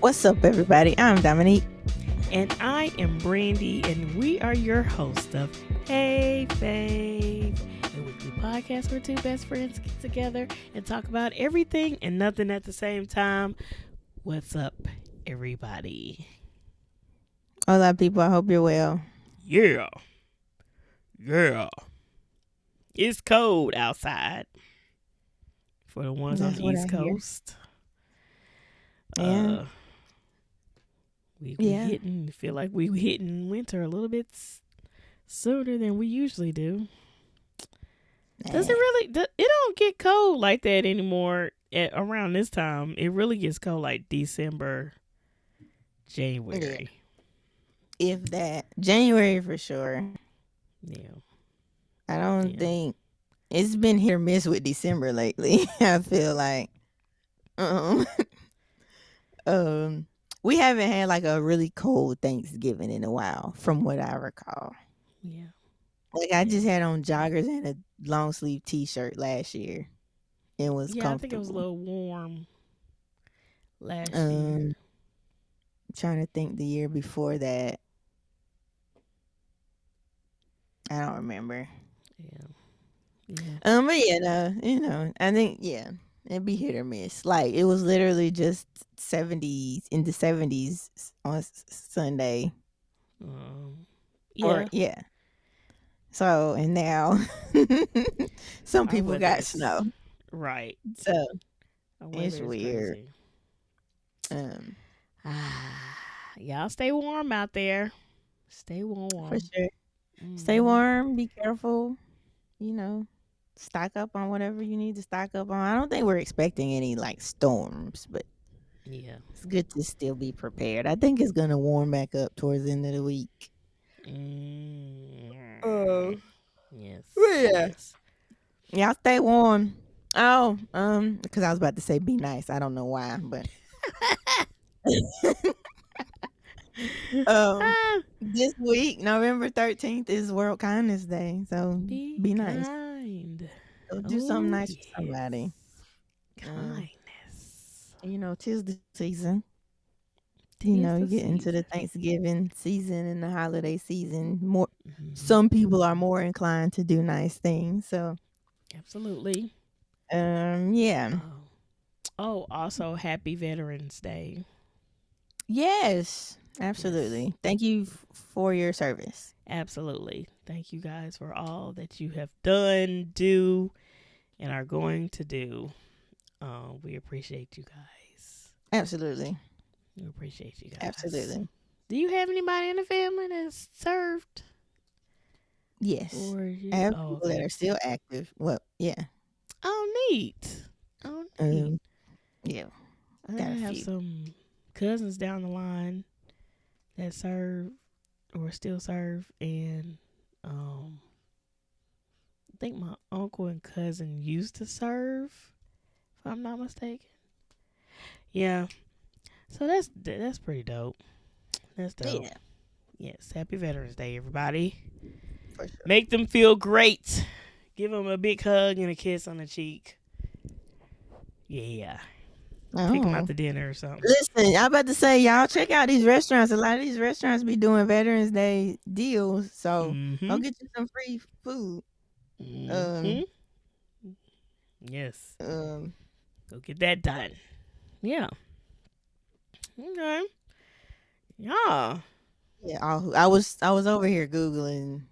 What's up, everybody? I'm Dominique. And I am Brandy, and we are your hosts of Hey Fave, a weekly podcast where two best friends get together and talk about everything and nothing at the same time. What's up, everybody? Hola, people. I hope you're well. Yeah, yeah. It's cold outside for the ones on That's the what I East hear. Coast. Yeah. We Yeah. hitting feel like we hitting winter a little bit sooner than we usually do. Does it really? It don't get cold like that anymore around this time. It really gets cold like December, Yeah. January. If that. January for sure. Yeah. I don't Yeah. think it's been hit or miss with December lately. I feel like um um we haven't had like a really cold Thanksgiving in a while, from what I recall. Yeah. Like I Yeah. just had on joggers and a long sleeve T-shirt last year. It was Yeah. I think it was a comfortable. little warm last year. Um, trying to think the year before that. I don't remember. Yeah. Yeah. But yeah, no, I think it'd be hit or miss. Like it was literally just 70s in the 70s on Sunday, or Yeah. yeah. So and now, some Our people weather got is snow, right. so Our it's weather is weird. crazy. Um, Y'all stay warm out there. Stay for warm. sure. Stay Mm-hmm. warm. Be careful. You know, stock up on whatever you need to stock up on. I don't think we're expecting any like storms, but Yeah. it's good to still be prepared. I think it's gonna warm back up towards the end of the week. Mm. Oh, Yes. yeah. Yes. Y'all stay warm. Oh, because I was about to say be nice. I don't know why, but um, Ah, this week, November 13th, is World Kindness Day. So be be nice. kind. So do something Oh, nice for somebody. yes. Um, Kindness. tis the season. Tis You the get into the season. Thanksgiving season and the holiday season. More, Hmm. some people are more inclined to do nice things. So, Absolutely. yeah, Oh. Oh, also happy Veterans Day. yes, Yes. absolutely. Thank you for your service. Absolutely. Thank you guys for all that you have done, do, and are going to do. We appreciate you guys. Absolutely, We appreciate you guys. absolutely. Do you have anybody in the family that's served? Yes, Or I you? have Oh, people that okay. are still active. Well, yeah, Oh, neat. Oh, neat. um, yeah, I got a have few. some cousins down the line that serve or still serve, and I think my uncle and cousin used to serve, if I'm not mistaken. Yeah. So that's pretty dope. That's dope. Yeah, Yes. Happy Veterans Day, everybody. for sure. Make them feel great. Give them a big hug and a kiss on the cheek. Yeah. Take them out Oh, to dinner or something. listen, I'm about to say, y'all check out these restaurants. A lot of these restaurants be doing Veterans Day deals, so go Mm-hmm. get you some free food. Mm-hmm. Um, Yes. um, Go get that done. Yeah. Okay. Yeah. yeah. I was over here googling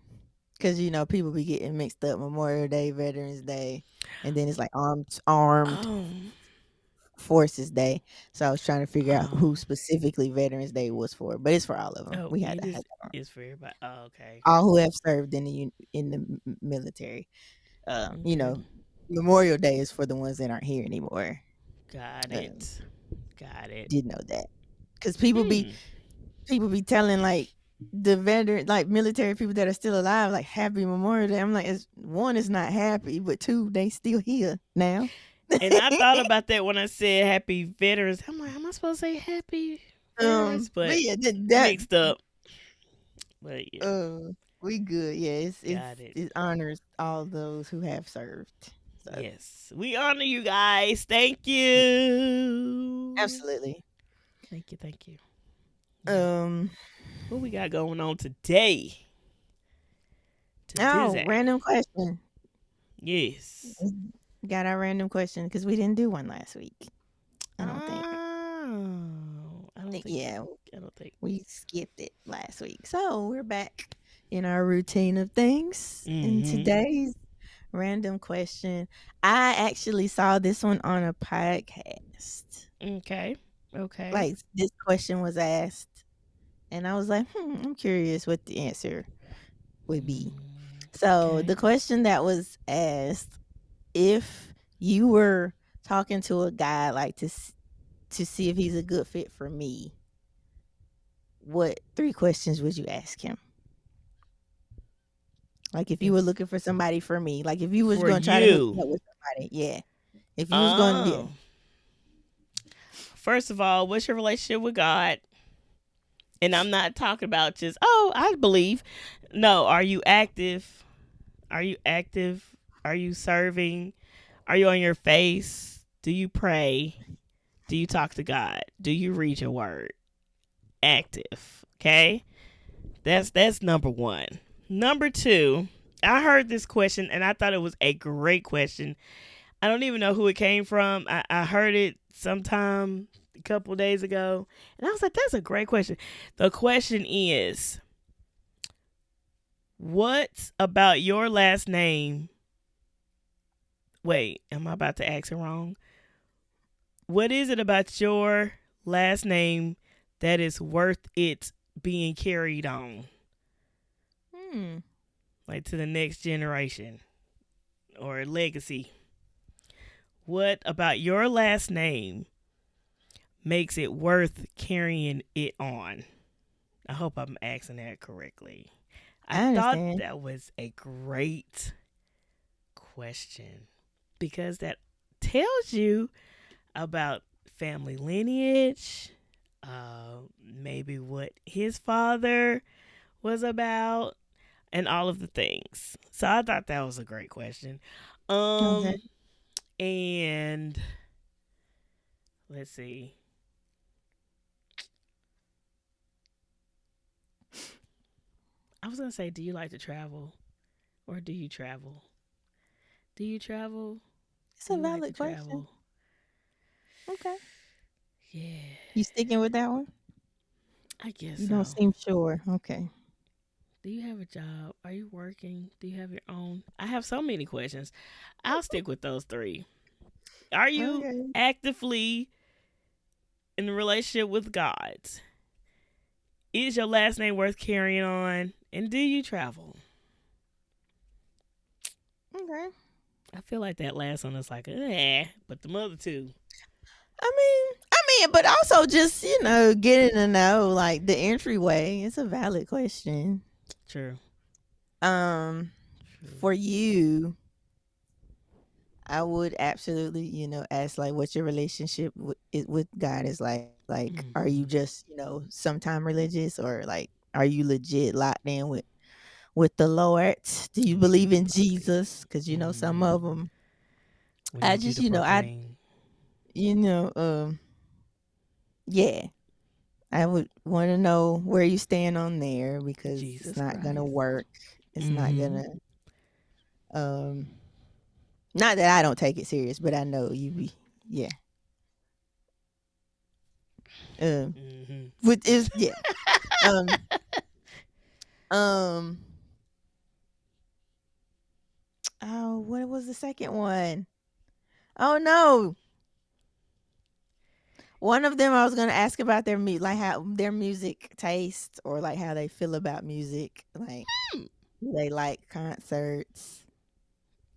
because people be getting mixed up Memorial Day, Veterans Day, and then it's like armed Oh. forces day. So I was trying to figure out Oh. who specifically Veterans Day was for, but it's for all of them. Oh. We had It to have is. that on. It's for everybody. Oh, okay. All who have served in the military. Okay. Memorial Day is for the ones that aren't here anymore. Got Um, it. Got it. did know that because Hmm. people be telling like the veteran like military people that are still alive like Happy Memorial Day. I'm like, it's not happy, but two, they still here now. And I thought about that when I said Happy Veterans. I'm like, am I supposed to say Happy Veterans? But But yeah, mixed up. But yeah. uh, we good. Yeah, Got it. it honors all those who have served. So Yes. We honor you guys. Thank you. absolutely. Thank you. Thank you. Yeah. Um. What we got going on today? Oh, Today. random question. Yes. Got our random question because we didn't do one last week. I don't think. Oh, I don't think. Yeah, I don't think. we skipped it last week, so we're back in our routine of things. In Mm-hmm. today's random question, I actually saw this one on a podcast. Okay. Okay. Like this question was asked, and I was like, I'm curious what the answer would be. So Okay. the question that was asked, if you were talking to a guy like to see if he's a good fit for me, what 3 questions would you ask him? Like if you were If looking for somebody for me, like if you was for going to try to hook me you, up with somebody, yeah. If you was going to, yeah. oh, first of all, what's your relationship with God? And I'm not talking about just I believe. No, are you active? Are you active? Are you serving? Are you on your face? Do you pray? Do you talk to God? Do you read your word? Active. Okay? That's number 1. Number 2, I heard this question and I thought it was a great question. I don't even know who it came from. I heard it sometime a couple days ago and I was like, that's a great question. The question is, what about your last name? Wait, am I about to ask it wrong? What is it about your last name that is worth it being carried on, Hmm. like to the next generation or legacy? What about your last name makes it worth carrying it on? I hope I'm asking that correctly. I I thought understand. that was a great question because that tells you about family lineage, maybe what his father was about, and all of the things. So I thought that was a great question. Okay. Um, and let's see. I was gonna say, do you like to travel, or do you travel? Do you travel? It's Do a you like to valid question. travel? Okay. Yeah, You sticking with that one? I guess You don't so. seem sure. Okay. Do you have a job? Are you working? Do you have your own? I have so many questions. I'll stick with those 3. Are you Okay. actively in a relationship with God? Is your last name worth carrying on? And do you travel? Okay. I feel like that last one is like, eh, but the other 2, But also just, getting to know like the entryway. It's a valid question. true, Um, true. for you, I would absolutely, ask like what your relationship with God is like. Like, are you Mm-hmm. just, sometime religious, or like are you legit locked in with the Lord? Do you believe in Jesus? Because some Mm-hmm. of them. We I need you just, to proclaim you know, yeah, I would want to know where you stand on there because it's Jesus not gonna Christ. work. It's not Mm-hmm. gonna, um, not that I don't take it serious, but I know you be, yeah. Um, Mm-hmm. with is yeah. Um, um. Oh, what was the second one? Oh no, one of them I was gonna ask about their like how their music taste, or like how they feel about music. Like, do they like concerts,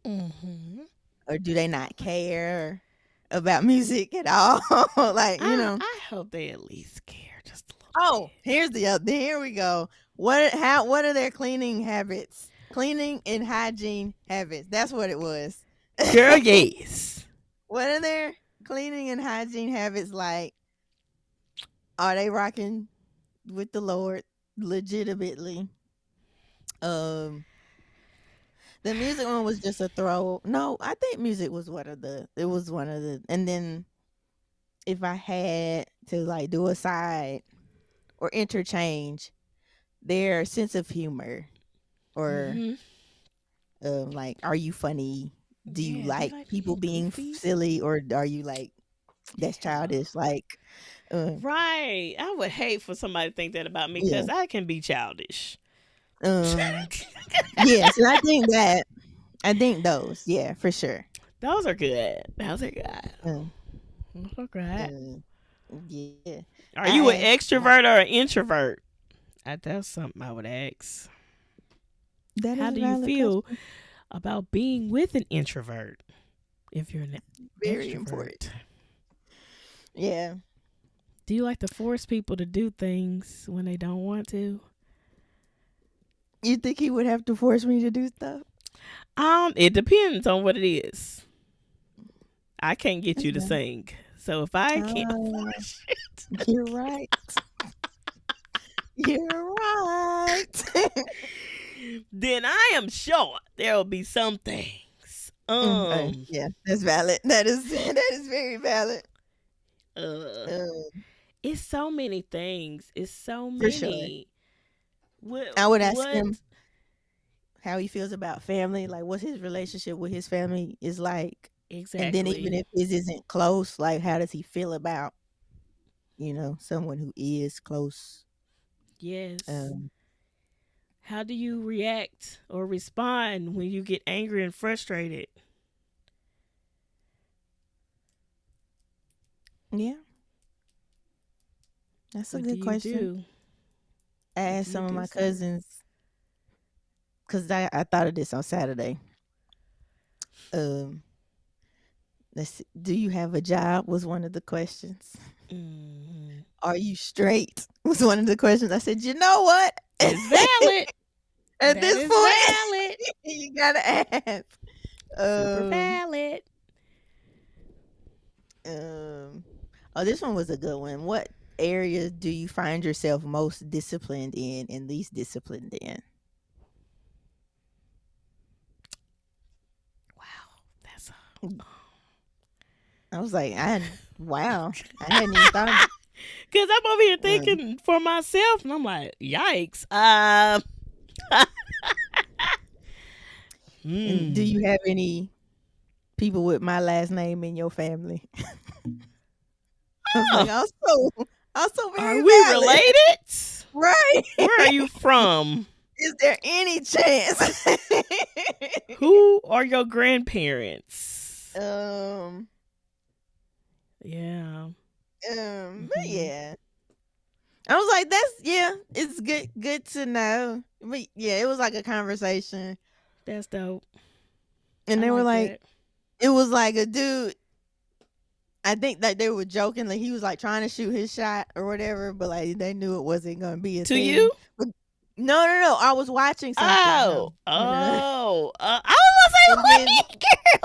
Mm-hmm. or do they not care about music at all? Like, I hope they at least care just a little Oh, bit. here's the other. Here we go. What are their cleaning habits? Cleaning and hygiene habits. That's what it was. Girl, yes. What are their cleaning and hygiene habits like? Are they rocking with the Lord legitimately? Um, the music one was just a throw. No, I think music was one of the. It was one of the, and then if I had to like do a side or interchange their sense of humor or Mm-hmm. like, are you funny? Do you Yeah, they like like people being being goofy. silly, or are you like that's Yeah. childish? Like, uh, Right. I would hate for somebody to think that about me yeah, because I can be childish. um, yes, and I think those, yeah, for sure. Those are good. Those are good. Um, Those are good. yeah, Are you I an asked like extrovert or an introvert? That's something I would ask. that How is a do you valid feel question. about being with an introvert if you're an Very important. extrovert? Yeah, Do you like to force people to do things when they don't want to? you think he would have to force me to do stuff? It depends on what it is. I can't get you to Okay. sing. So if I can't Uh, force it, you're right. You're right. then I am sure there will be some things. Yeah, that's valid. That is that is very valid. Uh, Um, it's so many things. It's so for sure. many. What? I would ask What? him how he feels about family, like what his relationship with his family is like. And then even Exactly. if his isn't close, like how does he feel about, someone who is close? Yes. Um, How do you react or respond when you get angry and frustrated? yeah, that's a What do good you question. do? I What do asked you some of do, my sir? cousins because I thought of this on Saturday. Um, let's see, do you have a job? Was one of the questions. Mm-hmm. Are you straight? Was one of the questions. I said, you know what? It's valid. At That this is point, valid. you gotta ask. Super Um, valid. um. Oh, this one was a good one. What area do you find yourself most disciplined in and least disciplined in? Wow. That's I was like, wow, I hadn't even thought. because I'm over here Um, thinking for myself, and I'm like, yikes. and do Hmm. you have any people with my last name in your family? I was like, Oh, also are very we valid, related? right? Where are you from? Is there any chance? Who are your grandparents? um, Yeah. but Hmm. yeah, I was like, that's yeah, it's good to know. But yeah, it was like a conversation, That's dope. and I they were like like, that. it was like a dude. I think that they were joking, like he was like trying to shoot his shot or whatever, but like they knew it wasn't gonna be a To you? thing. But no, no, no. I was watching something. Oh. No, Oh. I was and then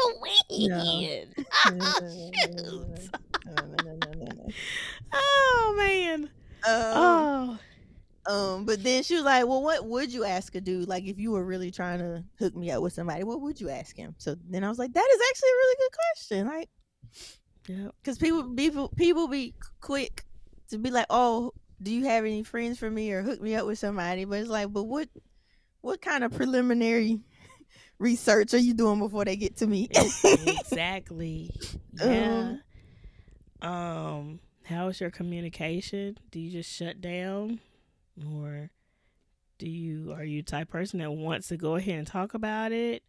gonna say, no, when? no, Oh, no, no, no, shoot. no, no, no, no, no, no. Oh, man. Um, Oh. but then she was like, "Well, what would you ask a dude? Like, if you were really trying to hook me up with somebody, what would you ask him?" So then I was like, "That is actually a really good question." Like, Yep. because people be quick to be like, "Oh, do you have any friends for me or hook me up with somebody?" But it's like, but what kind of preliminary research are you doing before they get to me? Exactly. Yeah. um, How's your communication? Do you just shut down? Or are you the type of person that wants to go ahead and talk about it?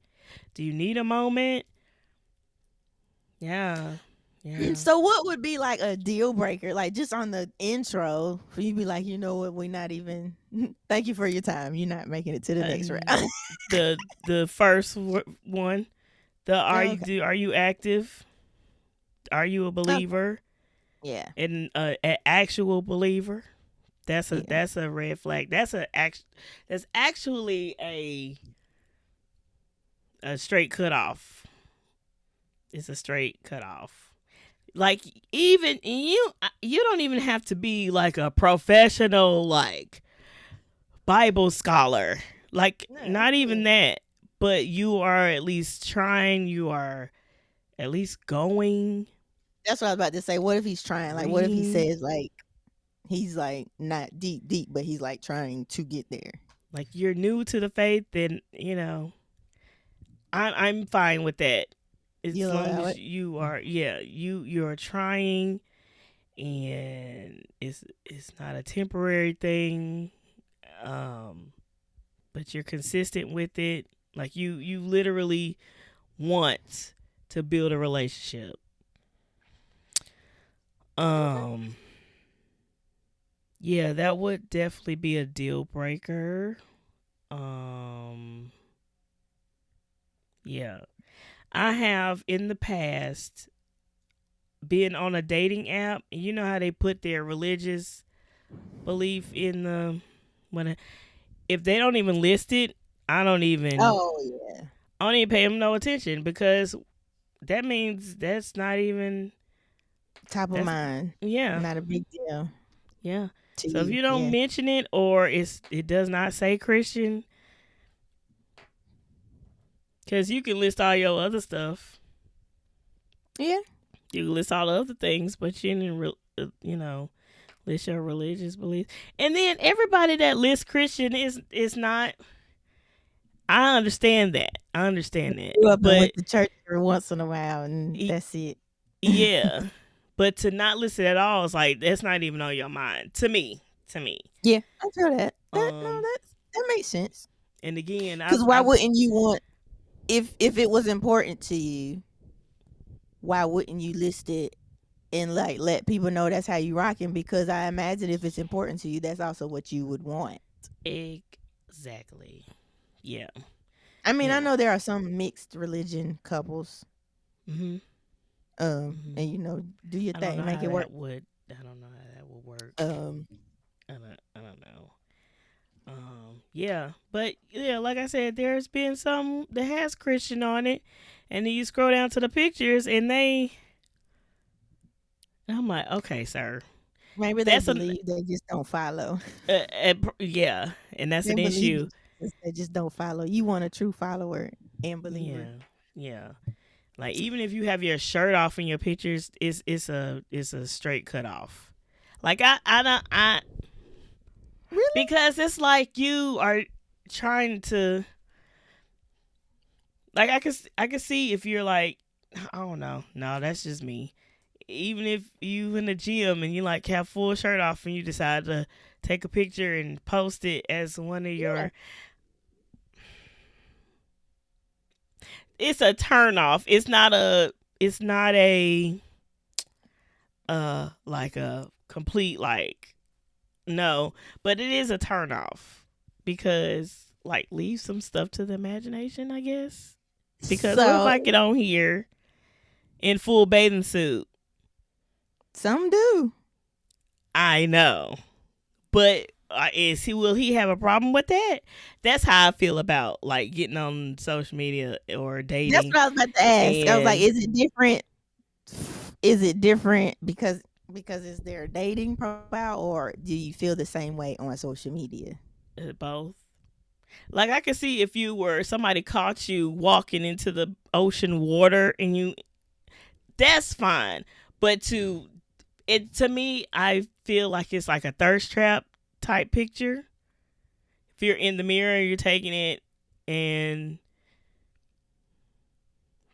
Do you need a moment? Yeah. Yeah. so what would be like a deal breaker, like just on the intro, for you to be like, you know what, we're not even. Thank you for your time. You're not making it to the next And round. the first one, the Okay. are you active? Are you a Okay. believer? Yeah. And an actual believer? Yeah. That's a red flag. That's actually a straight cutoff. It's a straight cutoff. Like even you don't even have to be like a professional like Bible scholar. Like No. not Yeah. even that. But you are at least trying, you are at least going. That's what I was about to say. What if he's trying? Like, what if he reading. says like he's like not deep, deep, but he's like trying to get there. Like you're new to the faith, then I'm fine with that. As You'll long allow as it. you are, yeah, you're trying, and it's not a temporary thing, um, but you're consistent with it. Like you literally want to build a relationship. Okay. Um, yeah, that would definitely be a deal breaker. Um, yeah, I have in the past been on a dating app. You know how they put their religious belief in the when if they don't even list it, I don't even Oh yeah. I don't even pay them no attention because that means that's not even Top of that's mind. yeah Not a big deal yeah. to So if you. you don't Yeah. mention it or it does not say Christian, because you can list all your other stuff, Yeah. you can list all the other things, but you didn't list your religious beliefs. And then everybody that lists Christian is not. I understand that. I understand that. Grew up and But went to church for once in a while, and y- that's it. yeah. But to not listen at all is like that's not even on your mind. To me. To me. Yeah, I feel that. That no, Um that makes sense. and again, Because I've why I've wouldn't you want if it was important to you? Why wouldn't you list it and like let people know that's how you rocking? Because I imagine if it's important to you, that's also what you would want. exactly. Yeah. I mean, I Yeah. know there are some mixed religion couples, Mhm. Mhm. and do your I don't thing, know make how it work. that would I don't know how that would work. Um, I don't know. Yeah, but yeah, like I said, there's been some that has Christian on it, and then you scroll down to the pictures, and I'm like, okay, sir, maybe they that's an believe, they just don't follow. yeah, and that's They an believe issue. in Jesus, they just don't follow. You want a true follower and believer. Yeah, yeah. Like even if you have your shirt off in your pictures, it's a straight cut off. Like I don't I Really? because it's like you are trying to like I can see if you're like I don't know. No, that's just me. Even if you in the gym and you like have full shirt off and you decide to take a picture and post it as one of Yeah. your it's a turn off. It's not a like a complete like no, but it is a turn off because like leave some stuff to the imagination, I guess. Because what if So I get on here in full bathing suit? some do. I know. But will he have a problem with that? That's how I feel about like getting on social media or That's dating. what I was about to ask. I was like, And is it different? Is it different because it's their dating profile, or do you feel the same way on social media? both. Like I could see if you were somebody caught you walking into the ocean water and you that's fine. But to me, I feel like it's like a thirst trap type picture. If you're in the mirror, you're taking it and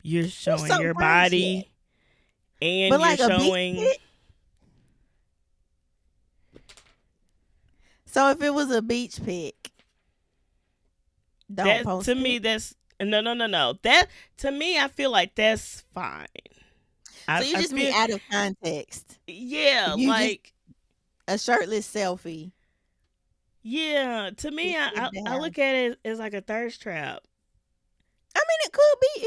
you're Well, showing some your girls, yeah, body and but you're like a beach showing pic. So if it was a beach pic, don't that to post me it. that's no. That to me I feel like that's fine. So I, you I just mean feel out of context. yeah, If you just like a shirtless selfie, yeah, to me it's I, good I, to I have. look at it as like a thirst trap. I mean, it could be.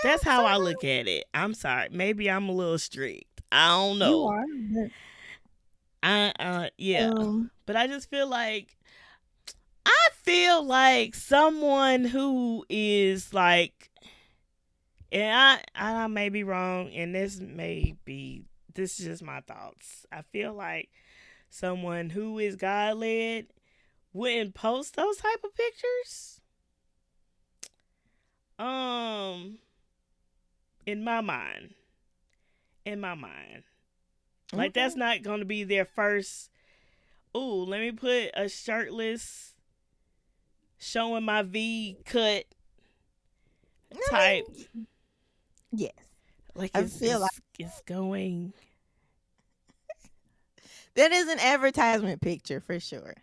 That's Yeah, how I look sometimes at it. I'm sorry. Maybe I'm a little strict. I don't you know. are. But, Yeah. um, But I feel like someone who is like and I may be wrong and this is just my thoughts. I feel like someone who is God led wouldn't post those type of pictures. Um in my mind. in my mind. Like Okay. that's not going to be their first. Ooh, let me put a shirtless, showing my V cut I type. mean, yes. Like I feel like it's going. that is an advertisement picture for sure.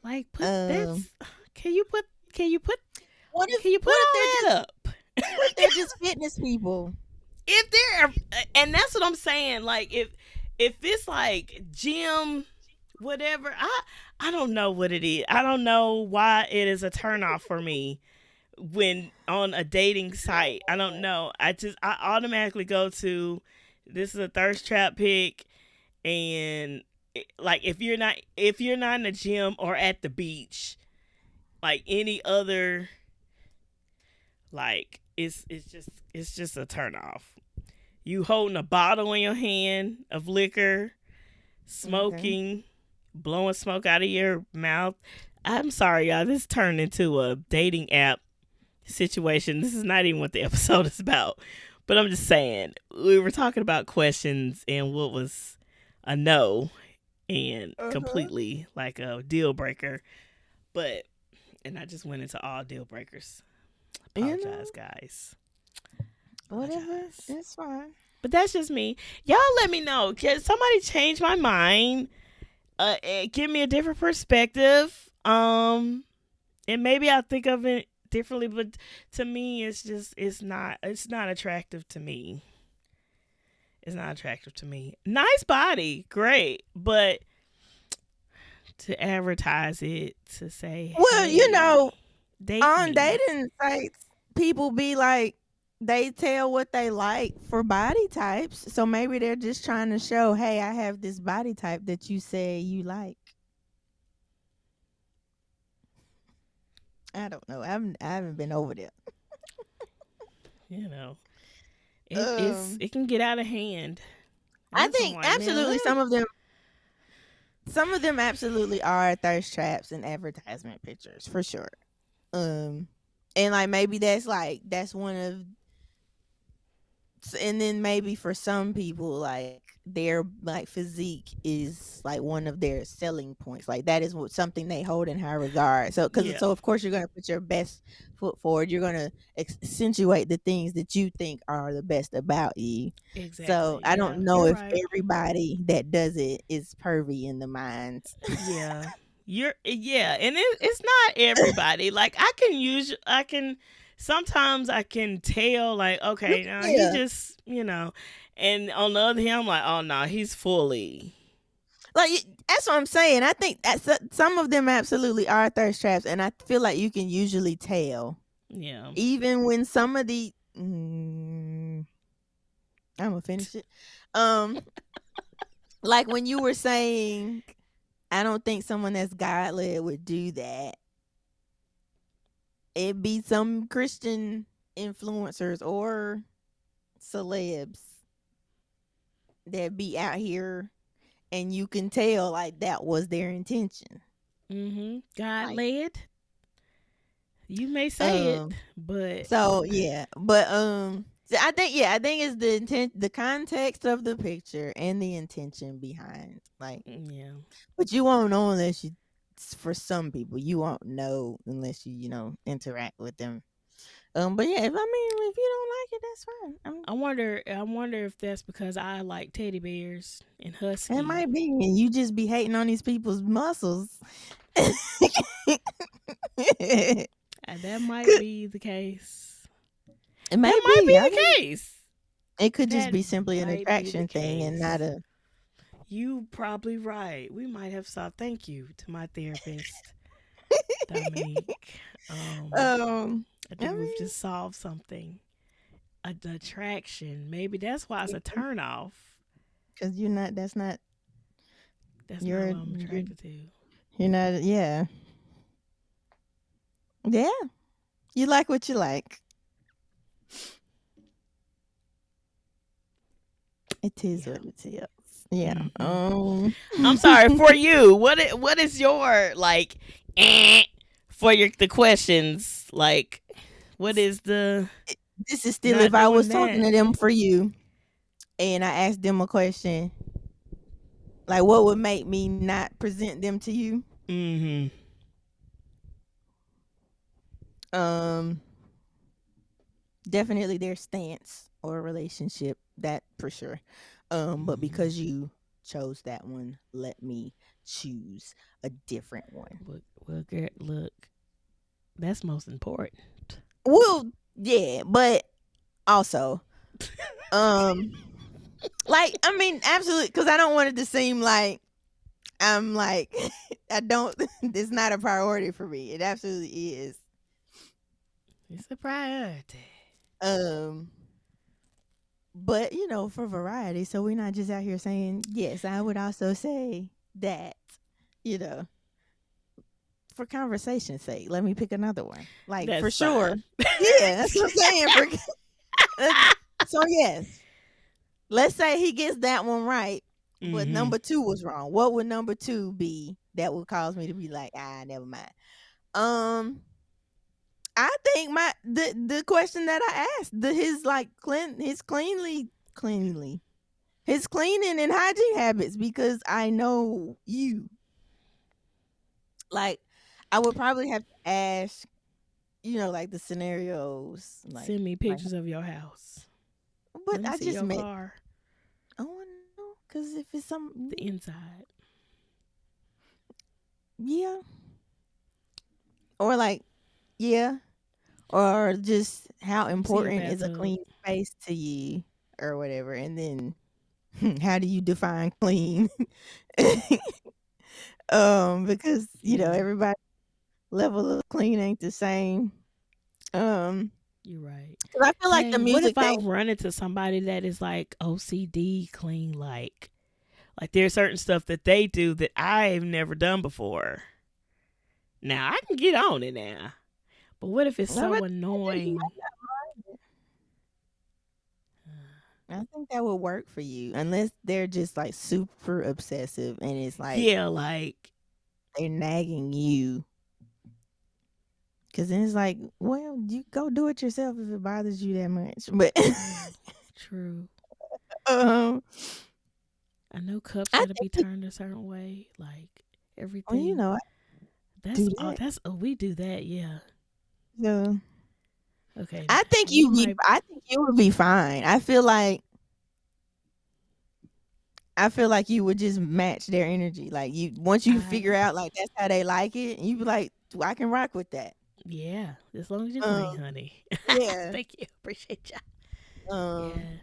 Like put Um, that's. Can you put? Can you put? what if Can you put what if they're all that just up? what if they're just fitness people? If they're, and that's what I'm saying. Like if it's like gym, whatever. I don't know what it is. I don't know why it is a turnoff for me when on a dating site. I don't know. I automatically go to this is a thirst trap pick, and like if you're not in the gym or at the beach, like any other, like it's just a turn off. You holding a bottle in your hand of liquor, Okay. smoking, blowing smoke out of your mouth. I'm sorry, y'all. This turned into a dating app situation. This is not even what the episode is about. But I'm just saying, we were talking about questions and what was a no and Uh-huh. completely like a deal breaker. But, and I just went into all deal breakers. You know, Apologize, guys. whatever. Apologize. It's fine. But that's just me. Y'all let me know. Can somebody change my mind? Give me a different perspective. And maybe I'll think of it differently, but to me it's not attractive to me. It's not attractive to me. Nice body, great, but to advertise it to say, Well, "Hey, date on me." dating sites, people be like, they tell what they like for body types. So maybe they're just trying to show, hey, I have this body type that you say you like. I don't know. I haven't been over there. You know, Um, it can get out of hand. And I that's why I'm think like, man, absolutely let me. some of them absolutely are thirst traps and advertisement pictures for sure. Um, and like maybe that's one of, and then maybe for some people like their like physique is like one of their selling points, like that is what something they hold in high regard, so because Yeah, so of course you're going to put your best foot forward, you're going to accentuate the things that you think are the best about you. So exactly. I don't Yeah, know you're if right. everybody that does it is pervy in the minds. Yeah. Yeah, and it's not everybody. Like I can sometimes I can tell like You okay, now can he tell. just, and on the other hand I'm like, "Oh no, he's fully." Like that's what I'm saying. I think that some of them absolutely are thirst traps, and I feel like you can usually tell. Yeah. Even when some of the I'm gonna finish it. Um, like when you were saying, I don't think someone that's God led would do that. It'd be some Christian influencers or celebs that be out here, and you can tell like that was their intention. God Like, led. You may say it, um, but so yeah, but so I think it's the intent, the context of the picture, and the intention behind. Like, yeah. but you won't know unless you. For some people, you won't know unless you interact with them. But yeah, if you don't like it, that's fine. I wonder if that's because I like teddy bears and It husky. might be, and you just be hating on these people's muscles. It That might could, be the case. That may might be. be I the mean, case. it could just That be simply an might be the attraction thing and not case. a. You probably right. We might have solved. Thank you to my therapist, Dominique. um, I I think we've mean, just solved something. An attraction. Maybe that's why it's a turn off. because you're not. That's not. That's not You're what I'm you're attracted to. you're not. Yeah, yeah. You like what you like. It is Yeah. what it is. Yeah. hmm I'm Yeah. sorry for you. What is your like for your the questions like? What is the? this is still if Not I doing was talking that. to them for you and I asked them a question, like what would make me not present them to you? Mm-hmm. Um, Definitely their stance or relationship, that for sure. But Mm-hmm. because you chose that one, let me choose a different one. Well, girl, look, that's most important. Well, yeah, but also, um, like I mean, absolutely, because I don't want it to seem like I'm like I don't. It's not a priority for me. It absolutely is. It's a priority. Um, but for variety, so we're not just out here saying yes. I would also say that, you know, for conversation's sake, let me pick another one. Like for That's sure, fine. yeah, that's what I'm saying. Uh, so yes, let's say he gets that one right, but Mm-hmm. number two was wrong. What would number two be that would cause me to be like, never mind. Um, I think the question that I asked, his like cleanly his cleaning and hygiene habits, because I know you. Like I would probably have to ask, like the scenarios, Send me like pictures of your house. but Let me I see just your met. car, Oh no, because if it's some, the inside. yeah, or like, yeah, or just how Let me see your important is a bathtub. clean space to you, or whatever, and then how do you define clean? Because Yeah, everybody level of clean ain't the same. Um, you're right. 'Cause I feel like the Dang, what music if I thing. run into somebody that is like OCD clean? Like there's certain stuff that they do that I've never done before. Now I can get on it now, but what if it's I bet so you annoying? might not like it. I think that would work for you, unless they're just like super obsessive and it's like Yeah, like they're nagging you. Cause then it's like, well, you go do it yourself if it bothers you that much. But true. um, I know cups I got to be think you, turned a certain way. Like well, everything. I That's do oh, that. that's oh, we do that. Yeah. So Okay. I think We might. you would be fine. I feel like you would just match their energy. Like you, once you I figure out like that's how they like it, you be like, I can rock with that. Yeah. As long as you're clean, Um, honey. yeah. Thank you. Appreciate ya. Um, Yeah.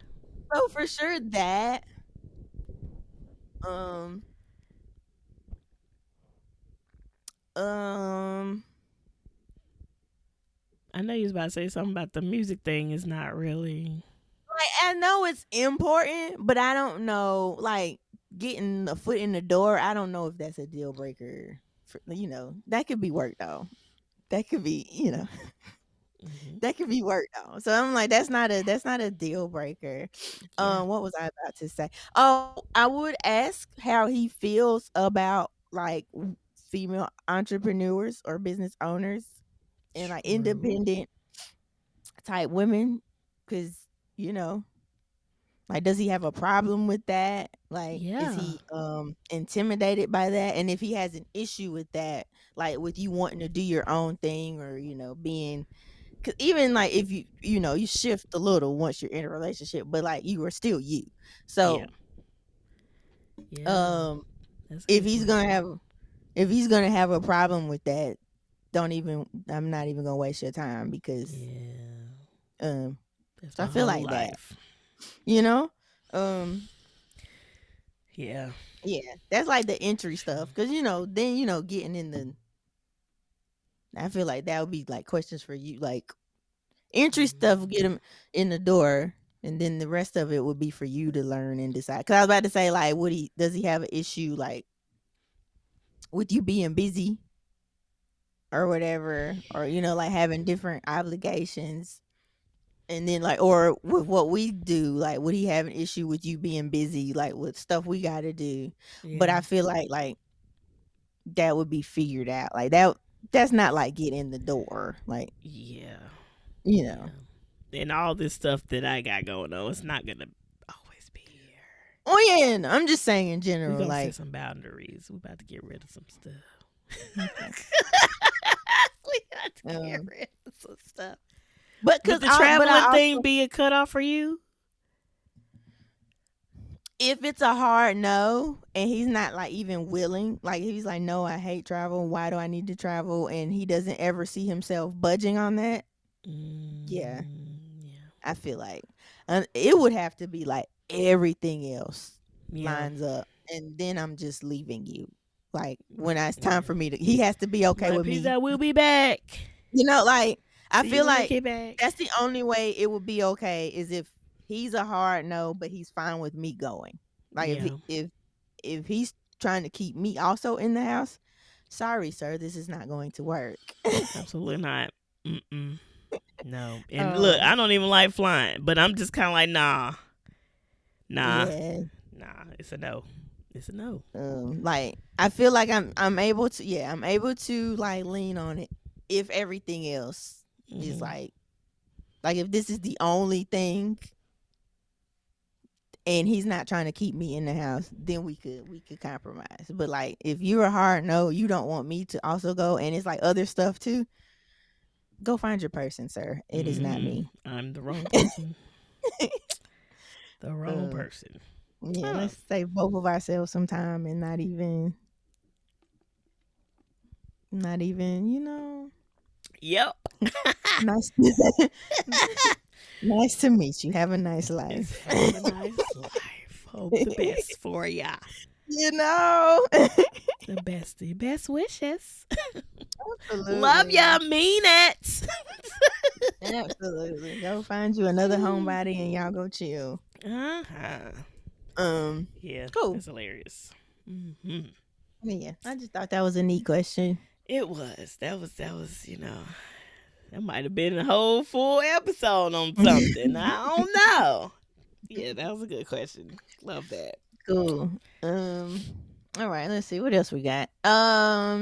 so for sure that. Um, um, I know you was about to say something about the music thing. Is not really. like I know it's important, but I don't know, like getting a foot in the door. I don't know if that's a deal breaker. That could be worked though. That could be, Hmm. that could be worked on. So I'm like, that's not a deal breaker. Yeah. What was I about to say? Oh, I would ask how he feels about like female entrepreneurs or business owners and like True. independent type women, because you know, like, does he have a problem with that? Like, is Yeah. he intimidated by that? And if he has an issue with that, like with you wanting to do your own thing, or being, cause even like if you shift a little once you're in a relationship, but like you are still you. Yeah. So Yeah. um That's a if good he's gonna question. have if he's gonna have a problem with that, don't even I'm not even gonna waste your time, because Yeah. um That's so I my feel whole like that, life. you know? Um Yeah. yeah, that's like the entry stuff, cuz then getting in the I feel like that would be like questions for you, like entry stuff, get Mhm. him in the door, and then the rest of it would be for you to learn and decide. Cuz I was about to say, like, would he does he have an issue like with you being busy or whatever, or like having different obligations, and then like, or with what we do, like would he have an issue with you being busy, like with stuff we got to do? But Yeah. I feel like that would be figured out, like that's not like get in the door, like, Yeah. you know Yeah. and all this stuff that I got going on, it's not gonna always be here. Oh yeah, no, I'm just saying in We general, gonna set like some boundaries. We about to get rid of some stuff. okay. We got to get Um, rid of some stuff. but Would cause the I traveling thing also, be a cutoff for you? if it's a hard no and he's not like even willing, like he's like, no, I hate travel. Why do I need to travel? And he doesn't ever see himself budging on that. Yeah, Yeah. I feel like it would have to be like everything else Yeah. lines up, and then I'm just leaving you. Like when it's time Yeah. for me to, he has to be okay Like, with peace me. out. We'll be back. Like I See you feel when I like get back. that's the only way it would be okay is if he's a hard no, but he's fine with me going. Like Yeah. if he's trying to keep me also in the house, sorry, sir, this is not going to work. Absolutely not. Mm-mm. No. And look, um, I don't even like flying, but I'm just kind of like, nah, nah, yeah. nah. It's a no. It's a no. Like I feel like I'm able to, yeah, I'm able to like lean on it if everything else is Mm-hmm. like if this is the only thing and he's not trying to keep me in the house, then we could compromise. But like if you're a hard no, you don't want me to also go and it's like other stuff too, go find your person, sir. It is not Mm-hmm. me. I'm the wrong person. The wrong um person. yeah, Huh. let's save both of ourselves some time and not even, Yep. nice. Nice to meet you. Have a nice It's life. have a nice life. Hope the best for ya. you know. The best wishes. Love Absolutely. ya. Mean it. Absolutely. Go find you another homebody and y'all go chill. Uh-huh. Um, Yeah, cool. that's hilarious. Hmm. Yeah, I just thought that was a neat question. It was. That was, that might have been a whole full episode on something. I don't know. Yeah, that was a good question. Love that. Cool. Um, all right, let's see what else we got.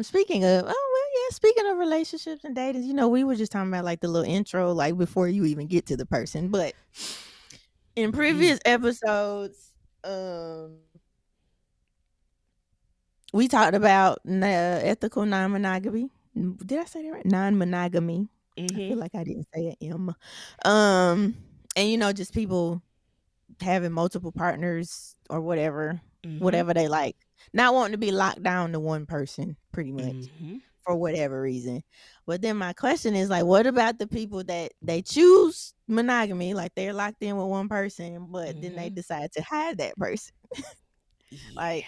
Speaking of, oh well, yeah, speaking of relationships and dating, we were just talking about like the little intro, like before you even get to the person. But in previous episodes, um, we talked about ethical non-monogamy. Did I say that right? Non-monogamy. I Mm-hmm. feel like I didn't say an M. Um, and just people having multiple partners or whatever, Mm-hmm. whatever they like, not wanting to be locked down to one person, pretty much Mm-hmm. for whatever reason. But then my question is like, what about the people that they choose monogamy, like they're locked in with one person, but then Mm-hmm. they decide to hide that person, like Yeah.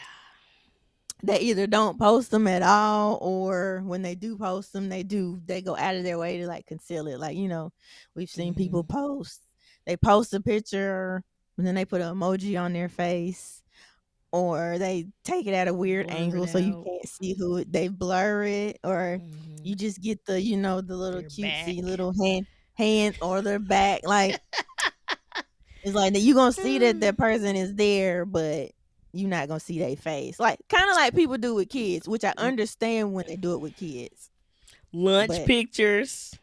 they either don't post them at all, or when they do post them, they go out of their way to like conceal it. Like, we've seen Mm-hmm. people they post a picture and then they put an emoji on their face, or they take it at a weird Blur it angle so you out. can't see they blur it, or Mm-hmm. you just get the the little Their cutesy back. little hand or their back. Like it's like that you gonna see that that person is there, but you're not gonna see their face. Like kind of like people do with kids, which I understand when they do it with kids. Lunch But pictures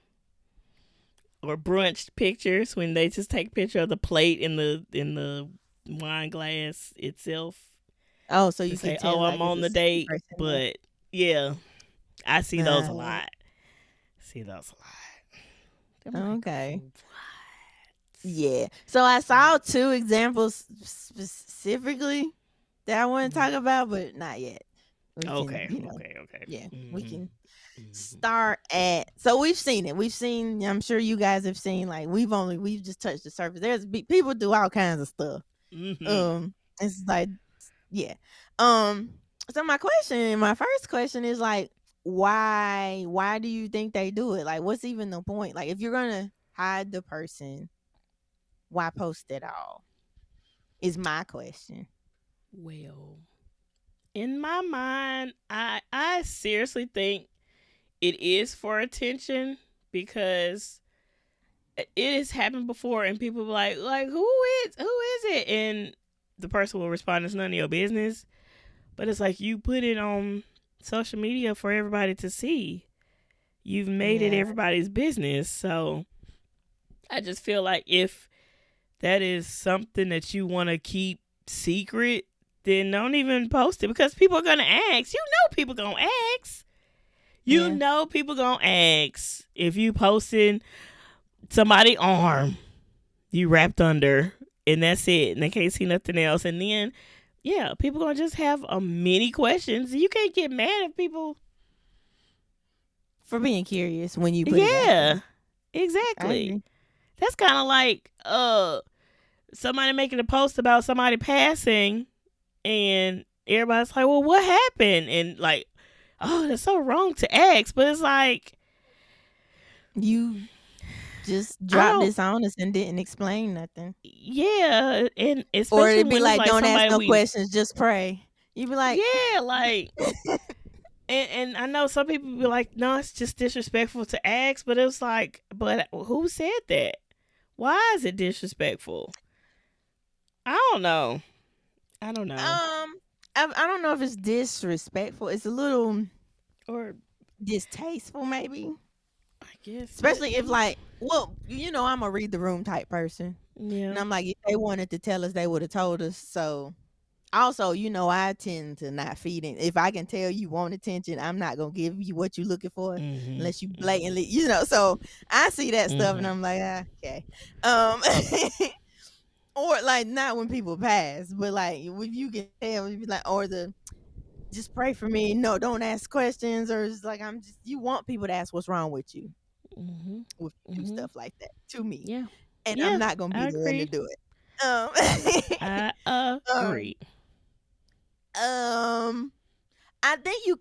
or brunch pictures when they just take a picture of the plate in the wine glass itself oh, so to you can say, tell "Oh, like I'm it's on a the second date." person But yeah, I see those a there. lot. See those a lot. I'm like, Okay. what? Yeah. So I saw two examples specifically that I want to Mhm. talk about, but not yet. We can, Okay, okay, okay. yeah, we Mm-hmm. can Mm-hmm. start at. So we've seen it. We've seen. I'm sure you guys have seen. Like we've just touched the surface. People do all kinds of stuff. Mm-hmm. It's like, yeah. So my first question is like, why do you think they do it? Like, what's even the point? Like, if you're gonna hide the person, why post at all? Is my question. Well, in my mind, I seriously think it is for attention because it has happened before, and people be like who is it, and the person will respond, "It's none of your business." But it's like you put it on social media for everybody to see. You've made it Yeah. everybody's business, so I just feel like if that is something that you want to keep secret, then don't even post it because people are gonna ask. You know, people gonna ask. You Yeah. know, people gonna ask if you posting somebody arm you wrapped under, and that's it. And they can't see nothing else. And then, yeah, people gonna just have a many questions. You can't get mad at people. For being curious when you put it out there. Yeah, I exactly. agree. That's kind of like somebody making a post about somebody passing, and everybody's like, "Well, what happened?" And like, oh, that's so wrong to ask, but it's like You just I dropped don't. this on us and didn't explain nothing. Yeah, and Or especially it'd be when it's like, like don't ask somebody no we. questions, just pray. You'd be like, Yeah, like and I know some people be like, no, it's just disrespectful to ask, but it's like, but who said that? Why is it disrespectful? I don't know. I don't know. I don't know if it's disrespectful. It's a little Or distasteful, maybe. I guess, but Especially if, like, well, I'm a read the room type person. And yeah. I'm like, if they wanted to tell us, they would have told us. So, also, I tend to not feed in. If I can tell you want attention, I'm not going to give you what you're looking for Mhm. unless you Mhm. blatantly, So, I see that stuff and Mhm. I'm like, okay. Um, or like not when people pass, but like if you can tell, you be like, or the just pray for me. No, don't ask questions, or it's like you want people to ask what's wrong with you Mhm. if you do Mhm. stuff like that to me, Yeah. and I'm Yeah. not gonna be I the one to agree. do it. I Um, agree. um, I think you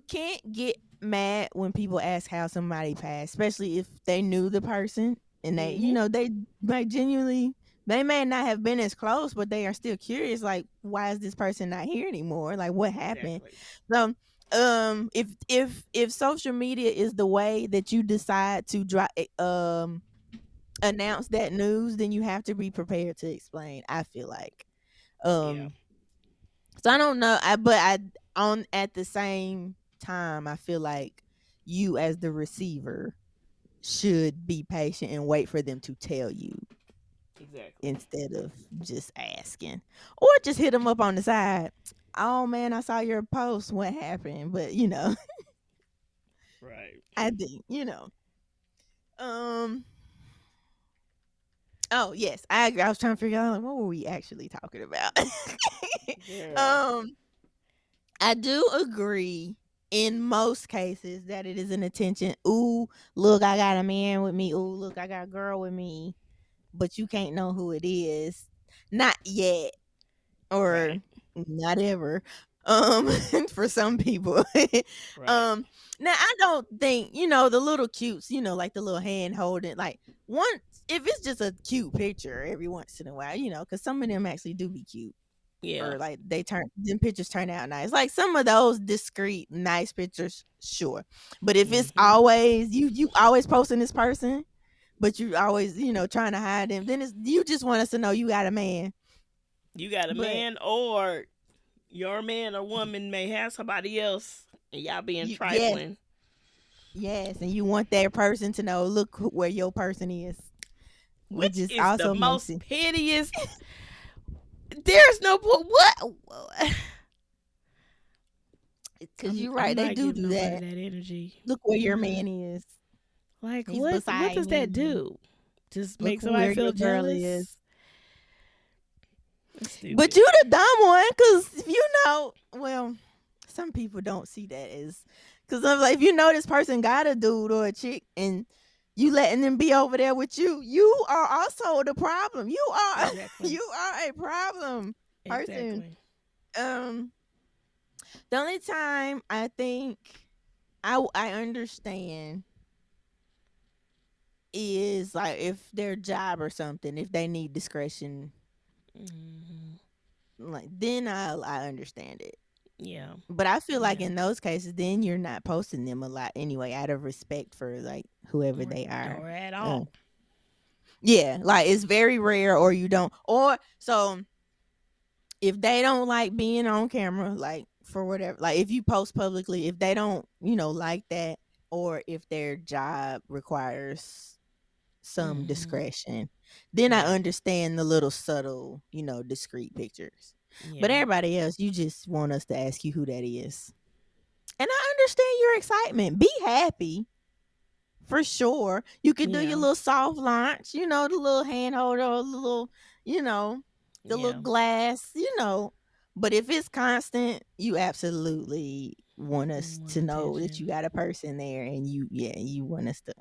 can't get mad when people ask how somebody passed, especially if they knew the person and they, Mhm. they might genuinely, they may not have been as close, but they are still curious. Like, why is this person not here anymore? Like, what happened? Exactly. So, if social media is the way that you decide to drop, announce that news, then you have to be prepared to explain. I feel like, Yeah. um, so I don't know. But I on at the same time, I feel like you as the receiver should be patient and wait for them to tell you Exactly. instead of just asking, or just hit them up on the side. Oh man, I saw your post. What happened? But Right. I think Um. Oh yes, I agree. I was trying to figure out, like, what were we actually talking about. Girl. um. I do agree in most cases that it is an attention. Ooh, look, I got a man with me. Ooh, look, I got a girl with me. But you can't know who it is. Not yet or Right. not ever. Um, for some people. Right. um, now I don't think, the little cutes, like the little hand holding, like once if it's just a cute picture every once in a while, because some of them actually do be cute Yeah. or like they turn them pictures turn out nice. Like some of those discreet, nice pictures, sure. But if it's Mhm. always you always posting this person, but you always, trying to hide them, then it's you just want us to know you got a man. You got a But man, or your man or woman may have somebody else, and y'all being you yes, trifling. yes, and you want that person to know, look where your person is, which Which is is the also makes most it pitiest. There's no what. because you're I'm right, they not do giving do nobody that. that energy. Look where your Mm-mm. man is. Like He's what beside does that me. do? Just Look make somebody where feel your girl is. jealous? That's But stupid. you the dumb one, cause if well, some people don't see that as, cause I'm like, if you know this person got a dude or a chick, and you letting them be over there with you, you are also the problem. You are, Exactly. you are a problem person. Exactly. Um, the only time I think I understand is like if their job or something, if they need discretion, Hmm. like then I understand it. Yeah. But I feel like Yeah. in those cases, then you're not posting them a lot anyway, out of respect for like whoever Or they are. or at Uh, all. yeah, like it's very rare, or you don't, or so if they don't like being on camera, like for whatever, like if you post publicly, if they don't, like that, or if their job requires some Mhm. discretion. Then I Yeah. understand the little subtle, discreet pictures. But Yeah. everybody else, you just want us to ask you who that is. And I understand your excitement. Be happy for sure. You could do your Yeah. little soft launch, the little hand holder, or the little, you know, the Yeah. little glass. But if it's constant, you absolutely want us More to know that attention. you got a person there, and you want us to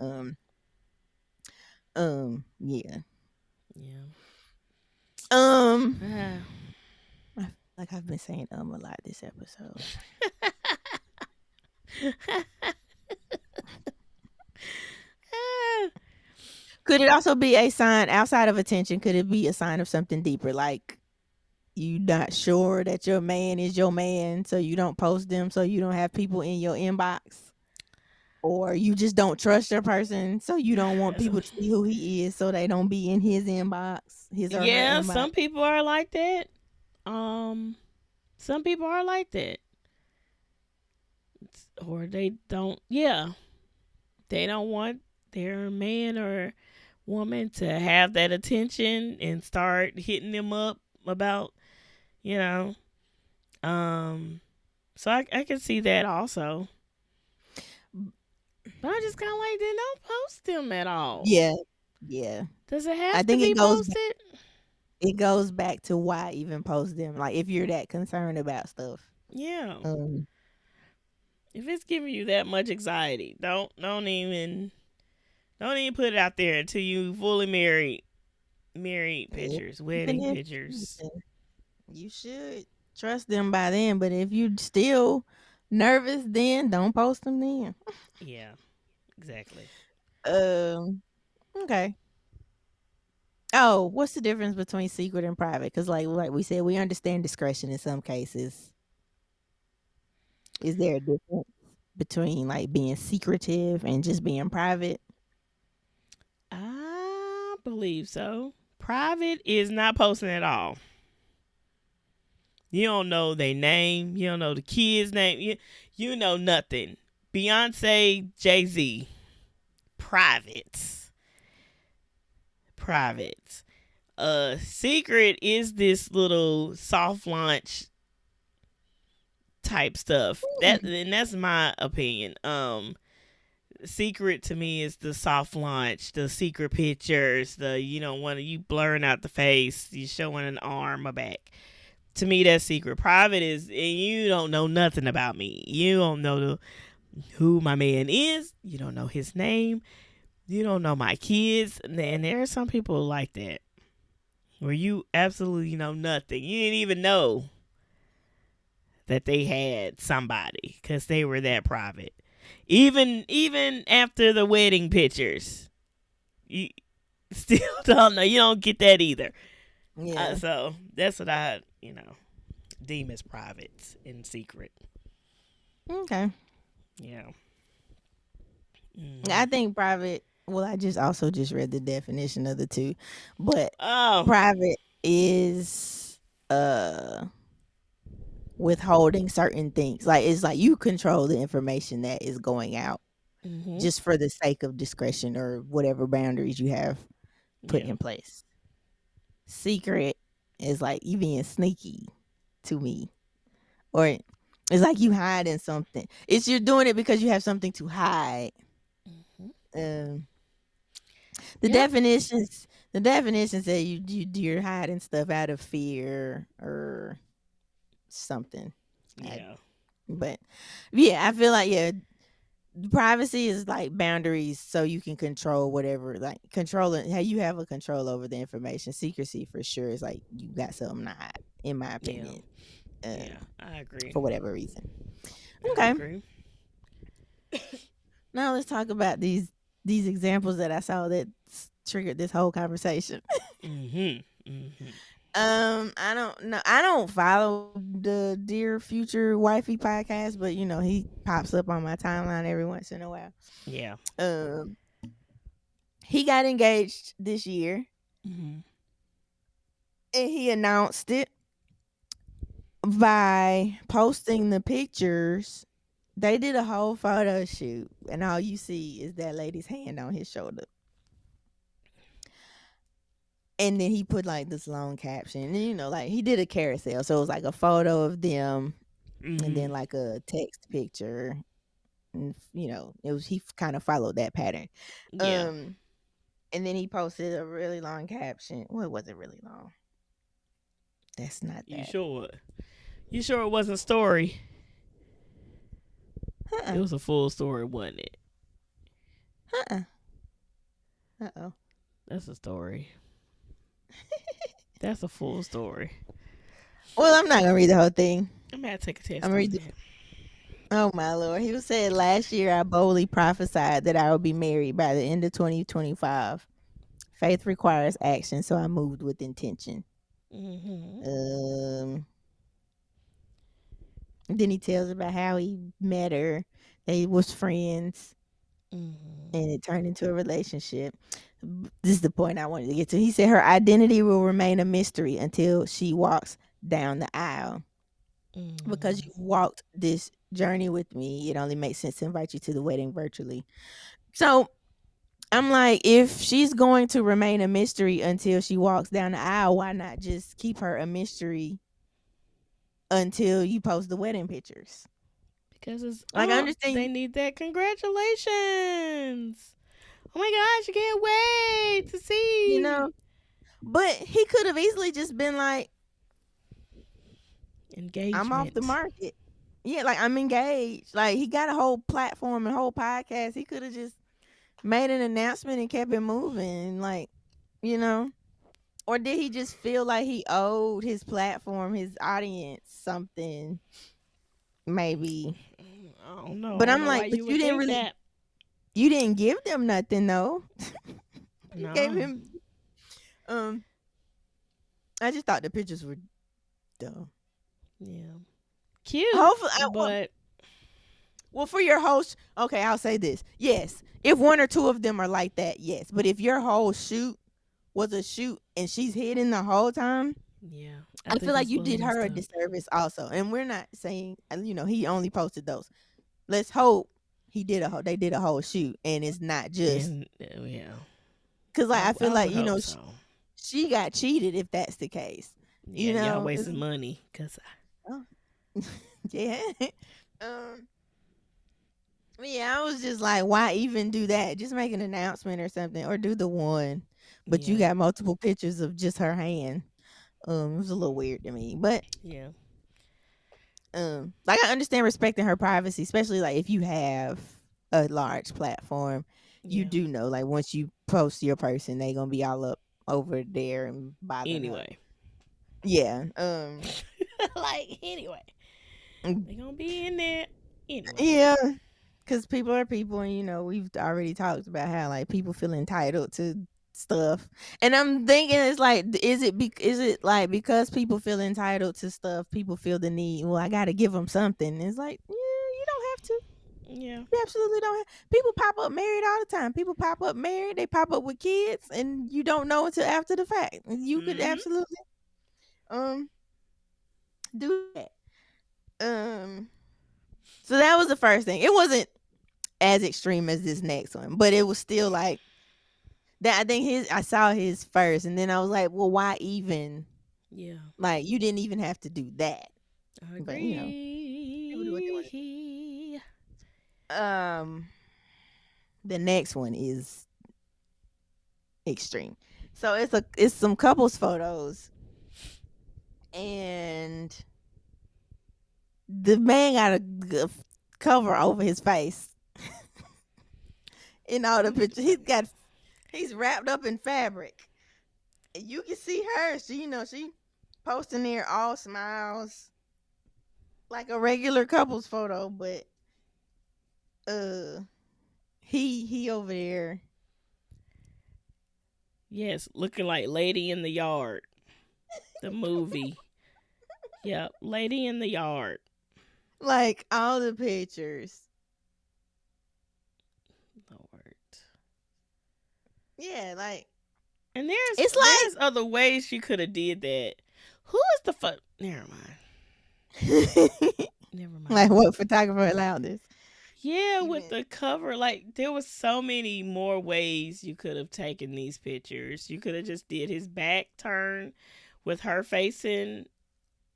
yeah. Yeah. Um Ah. I feel like I've been saying a lot this episode. Ah. Could it also be a sign outside of attention? Could it be a sign of something deeper, like you not sure that your man is your man, so you don't post them, so you don't have people in your inbox? Or you just don't trust your person, so you don't want That's- people to see who he is, so they don't be in his inbox, his or her yeah, inbox. some people are like that. Um, some people are like that, or they don't. Yeah, they don't want their man or woman to have that attention and start hitting them up about, you know. Um, so I can see that also. But I just kind of like, then don't post them at all. Yeah, yeah. Does it I have to think be it goes back, posted? to why even post them. Like if you're that concerned about stuff. Yeah. Um, If it's giving you that much anxiety, don't even put it out there until you fully married yeah, pictures, even wedding if pictures. listen, you should trust them by then, but if you still nervous, then don't post them then. Yeah, exactly. Um, okay. Oh, what's the difference between secret and private? Because like we said, we understand discretion in some cases. Is there a difference between like being secretive and just being private? I believe so. Private is not posting at all. You don't know their name. You don't know the kid's name. You know nothing. Beyonce, Jay-Z, private. Private. Secret is this little soft launch type stuff. Hmm. That's my opinion. Secret to me is the soft launch, the secret pictures, the one of you blurring out the face, you showing an arm or back. To me, that's secret. Private is, and you don't know nothing about me. You don't know who my man is. You don't know his name. You don't know my kids. And there are some people like that where you absolutely know nothing. You didn't even know that they had somebody because they were that private. Even after the wedding pictures, you still don't know. You don't get that either. Yeah. So that's what I deem as private in secret. Okay. Yeah. I Hmm. think private. Well, I just read the definition of the two, but Oh. private is withholding certain things. Like it's like you control the information that is going out Hmm. just for the sake of discretion or whatever boundaries you have put Yeah. in place. Secret is like you being sneaky to me, or it's like you hiding something. It's you're doing it because you have something to hide. Hmm. Um, the Yep. definitions, the definitions say you're hiding stuff out of fear or something. I, Yeah. but yeah, I feel like privacy is like boundaries so you can control whatever, like controlling how you have a control over the information. Secrecy for sure is like you got something to hide, in my Yeah. opinion, Yeah. I agree. for whatever reason. I Okay, agree. now let's talk about these examples that I saw that triggered this whole conversation. Hmm. Hmm. I don't know. I don't follow the Dear Future Wifey podcast, but he pops up on my timeline every once in a while. Yeah. Um, he got engaged this year, Hmm. and he announced it by posting the pictures. They did a whole photo shoot, and all you see is that lady's hand on his shoulder. And then he put like this long caption, and like he did a carousel, so it was like a photo of them, and Mm-hmm. then like a text picture, and it was he kind of followed that pattern. Yeah. Um, and then he posted a really long caption. Well, it wasn't really long. That's not You that. sure? You sure it wasn't a story? It Uh-uh. was a full story, wasn't it? Uh-uh. Uh-oh. That's a story. That's a full story. Well, I'm not gonna read the whole thing. I'm gonna take a I'm test gonna on read the that. Oh my lord. He was said last year I boldly prophesied that I would be married by the end of 2025. Faith requires action, so I moved with intention. Mm-hmm. Um then he tells about how he met her. They was friends Mm-hmm. and it turned into a relationship. This is the point I wanted to get to. He said her identity will remain a mystery until she walks down the aisle. Because Mm-hmm. you've walked this journey with me, it only makes sense to invite you to the wedding virtually. So I'm like, if she's going to remain a mystery until she walks down the aisle, why not just keep her a mystery until you post the wedding pictures? Because it's Like, I they understand, need that congratulations. Oh my gosh, I can't wait to you know, see but he could have easily just been like, I'm off the engagement. market. Yeah, like I'm engaged. Like he got a whole platform and whole podcast. He could have just made an announcement and kept it moving. Like, you know, or did he just feel like he owed his platform, his audience something? Maybe. I don't know. I But don't I'm know why like, but you would think that. you didn't give them nothing though. You gave No. him um I just thought the pictures were dumb. Yeah. Cute, Hopefully but well for your host, okay, I'll say this. Yes. If one or two of them are like that, yes. But if your whole shoot was a shoot and she's hidden the whole time, yeah, I I feel think like it's a you little did her messed a up. disservice also. And we're not saying he only posted those. Let's hope they did a whole shoot and it's not just And yeah, cuz like I feel I like would hope so. she got cheated if that's the case. Yeah, You and y'all know, wasting money because oh, yeah. um, yeah, I was just like, why even do that? Just make an announcement or something, or do the one. But you yeah, got multiple pictures of just her hand. It was a little weird to me, but yeah, like I understand respecting her privacy, especially like if you have a large platform, you yeah. do know like once you post your person, they gonna be all up over there and bothering her. Anyway, Yeah. like anyway, Mm, they gonna be in there anyway. yeah. Because people are people, and we've already talked about how like people feel entitled to stuff, and I'm thinking it's like, is it like because people feel entitled to stuff, people feel the need? Well, I got to give them something. It's like, yeah, you don't have to. Yeah. You absolutely don't. People pop up married all the time. People pop up married. They pop up with kids, and you don't know until after the fact. You could Mm-hmm. absolutely um do that. So that was the first thing. It wasn't as extreme as this next one, but it was still like that. I think I saw his first, and then I was like, well, why even? Yeah. Like, you didn't even have to do that. I But people do what they want agree. to do. The next one is extreme. So it's some couples photos, and the man got a cover over his face in all the Look at the pictures. face. He's wrapped up in fabric. And you can see her. She posting there all smiles, like a regular couples photo, but uh he over there Yes, looking like Lady in the Yard, the movie. Yep, Lady in the Yard. like all the pictures. Lord. Yeah, like And there's it's there's other ways you could have did that. Who is the Never mind. like Never like mind. what photographer allowed this? Yeah, with Even the cover, like there was so many more ways you could have taken these pictures. You could have just did his back turn with her facing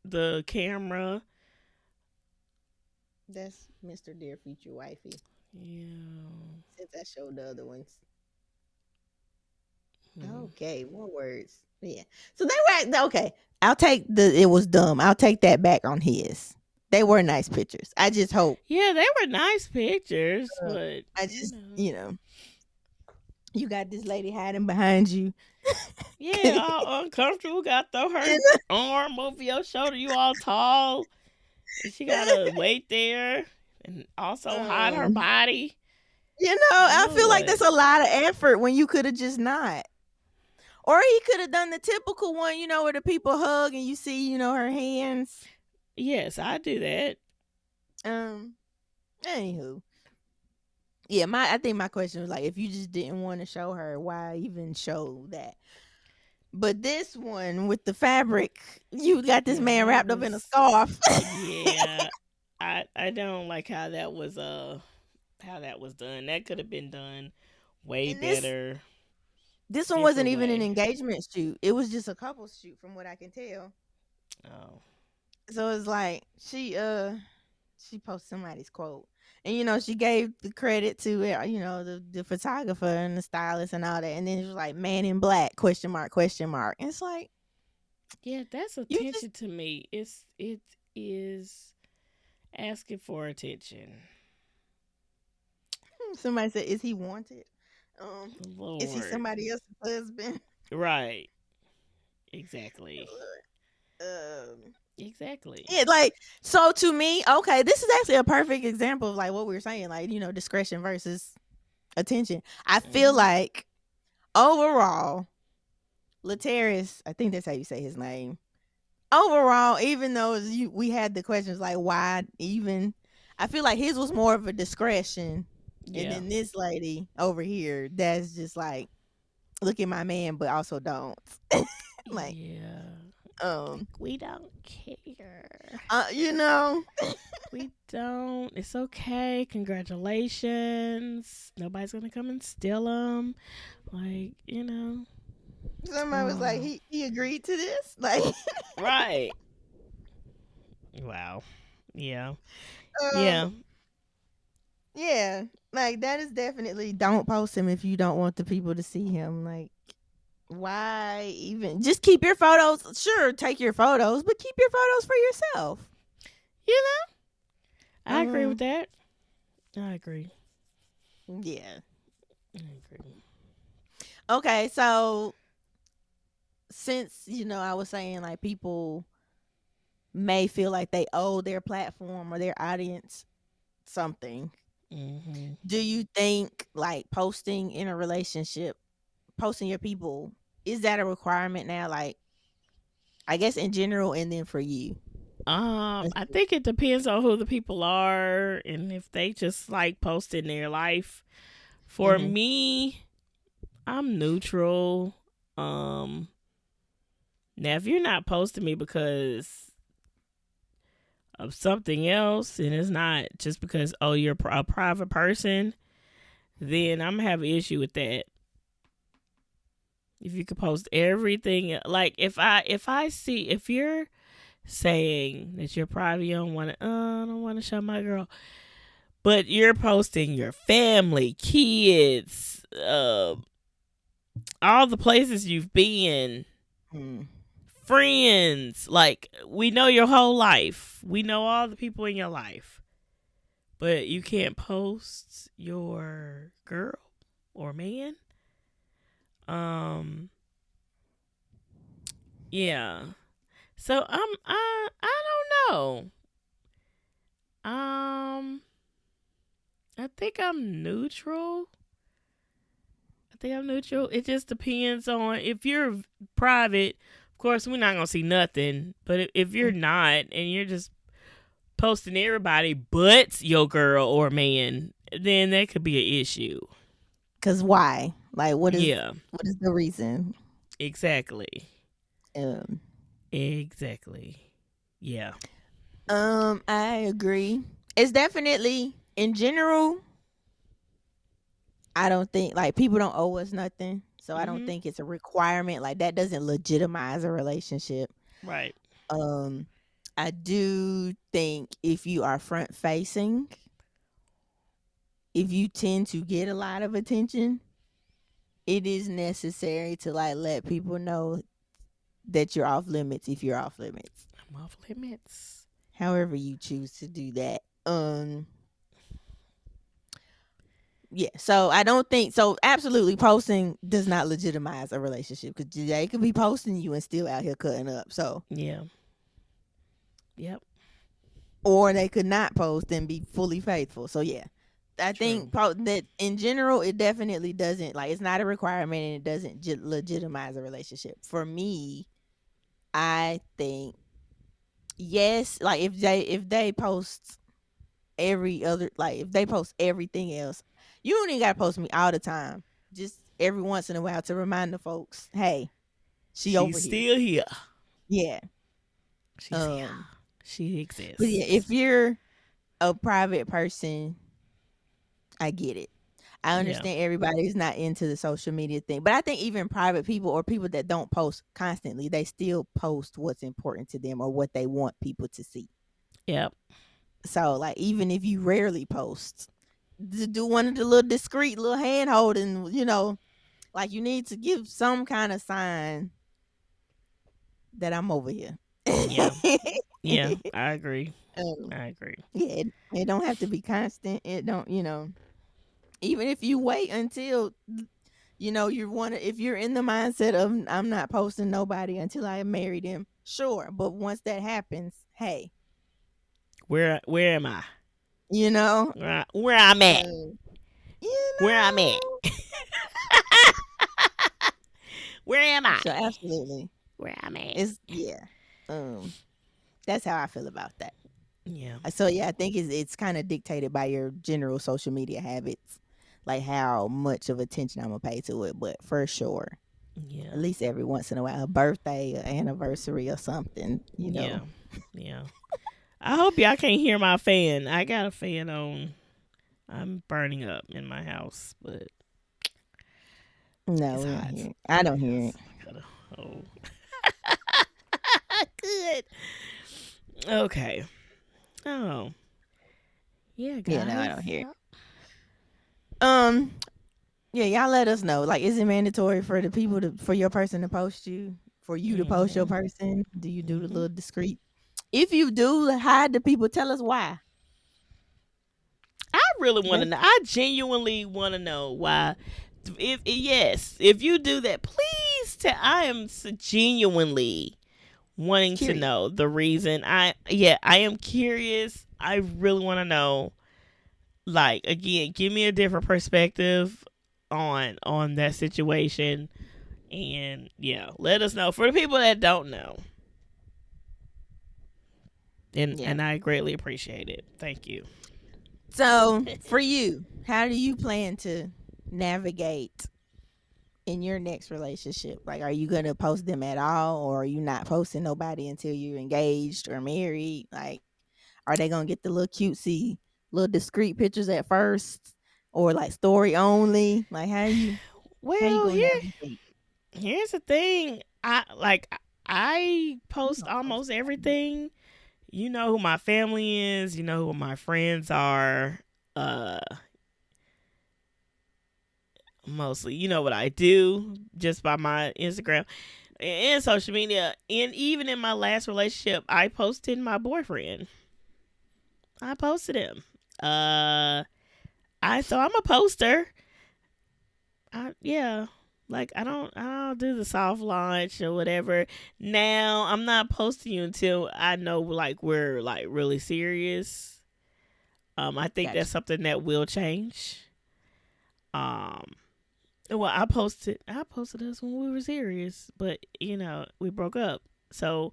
the camera. that's Mr. Dear Future Wifey. Yeah. Since I showed the other ones. Hmm. Okay, more words. Yeah. So they were okay. I'll take the it was dumb. I'll take that back on his. They were nice pictures. I just hope Yeah, they were nice pictures, uh, but I you just, know. you got this lady hiding behind you. Yeah, all uncomfortable. Got to throw her arm over your shoulder. You all tall. And she got to wait there and also hide her um, body. I feel like Lord. that's a lot of effort when you could have just not. Or he could have done the typical one, where the people hug and you see, her hands. Yes, I do that. Um, Anywho. Yeah, I think my question was like, if you just didn't want to show her, why even show that? But this one with the fabric, you got this Yeah, man that wrapped up in a was. scarf. Yeah, I don't like how that was done. That could have been done way And better, this one wasn't different even an way. engagement shoot. It was just a couple shoot from what I can tell. Oh, So it's like she posted somebody's quote. And she gave the credit to the photographer and the stylist and all that. And then it was like man in black question mark question mark. And it's like yeah, that's you just attention to me. It is asking for attention. somebody said, is he wanted? Um, is he Lord, somebody else's husband? right? Exactly, um exactly. Yeah, like so to me, okay, this is actually a perfect example of like what we were saying, like, discretion versus attention. I feel Hmm. like overall, Lateris, I think that's how you say his name. Overall, even though we had the questions like why even, I feel like his was more of a discretion. And Yeah, then this lady over here, that's just like, look at my man, but also don't. Like, yeah. Like um, we don't care. uh, you know, We don't. It's okay. Congratulations. Nobody's gonna come and steal them. Like somebody was like, Oh, he agreed to this, like, right. Wow. Yeah. um, Yeah. yeah, like that is definitely don't post him if you don't want the people to see him. Like, why even? Just keep your photos. Sure, take your photos, but keep your photos for yourself. You know, I agree with Um, that. I agree. yeah. I agree. Okay, so since I was saying like people may feel like they owe their platform or their audience something. Hmm. Do you think like posting in a relationship, posting your people, is that a requirement now? Like, I guess in general, and then for you. I think it depends on who the people are and if they just like posting their life. For Mm-hmm. me, I'm neutral. Um, Now if you're not posting me because of something else and it's not just because you're a private person, then I'm gonna have an issue with that. If you could post everything, like if I see if you're saying that you're private, you don't want to, I don't want to show my girl, but you're posting your family, kids, all the places you've been, Mm. friends. Like we know your whole life, we know all the people in your life, but you can't post your girl or man. Um, yeah. So I don't know. I think I'm neutral. I think I'm neutral. It just depends on if you're private. Of course, we're not gonna see nothing. But if you're not and you're just posting everybody but your girl or man, then that could be an issue. Cause why? Like, Yeah, what is the reason? exactly. Um, Exactly. Yeah. I agree. It's definitely. In general, I don't think like people don't owe us nothing. So I don't Mm-hmm. think it's a requirement. Like that doesn't legitimize a relationship. Right. Um I do think if you are front facing, if you tend to get a lot of attention, it is necessary to like let people know that you're off limits if you're off limits. I'm off limits. However you choose to do that. Yeah, so I don't think so. Absolutely, posting does not legitimize a relationship because they could be posting you and still out here cutting up. So, Yeah. Yep. or they could not post and be fully faithful. So, yeah, I True. think that in general, it definitely doesn't like it's not a requirement and it doesn't legitimize a relationship. For me, I think yes, like if they post every other like if they post everything else, you don't even gotta post me all the time. Just every once in a while to remind the folks, hey, she She's over here. still here. Yeah. She's here. Um, She but yeah, if exists. you're a private person, I get it. I Yeah. understand everybody's not into the social media thing, but I think even private people or people that don't post constantly, they still post what's important to them or what they want people to see. Yep. So, like, even if you rarely post, to do one of the little discreet little hand holding, like you need to give some kind of sign that I'm over here. Yeah. Yeah. I agree. um, I agree. yeah, it don't have to be constant. It don't, even if you wait until you want to, if you're in the mindset of I'm not posting nobody until I marry them, sure. But once that happens, hey, Where am I? you know, Where I'm at? um, you Where I'm at? know. Where am I? So absolutely, Where I'm at? it's yeah. Um, that's how I feel about that. Yeah. So yeah, I think it's kind of dictated by your general social media habits, like how much of attention I'm gonna pay to it. But for sure, at Yeah. least every once in a while, a birthday, an anniversary, or something, Yeah. Yeah. I hope y'all can't hear my fan. I got a fan on. I'm burning up in my house, but No, it's we don't hot hear it. I don't in the hear house. it. I gotta. Oh. Good. Okay. Oh. Yeah, Yeah, no, I guys. don't hear it. Um, yeah, y'all let us know. Like, is it mandatory for the people for your person to post you, for you to post your Mm-hmm. person? Do you do the Mm-hmm. little discreet? If you do, hide the people. Tell us why. I really want to That's know. I genuinely want to know why. If yes, if you do that, please tell. I am genuinely wanting to curious. know the reason. I am curious. I really want to know. Like again, give me a different perspective on that situation, and yeah, let us know for the people that don't know. Yeah. And I greatly appreciate it. Thank you. So, for you, how do you plan to navigate in your next relationship? Like, are you going to post them at all, or are you not posting nobody until you're engaged or married? Like, are they going to get the little cutesy, little discreet pictures at first, or like story only? Like, how you Well, going to navigate? here's the thing. I You post gonna post almost something. everything. You know who my family is. You know who my friends are. Uh, Mostly, you know what I do just by my Instagram and social media. And even in my last relationship, I posted my boyfriend. I posted him. Uh, I'm a poster. Yeah. Like I don't do the soft launch or whatever. Now I'm not posting you until I know like we're like really serious. I think that's Gotcha. something that will change. Um, well, I posted us when we were serious, but we broke up. So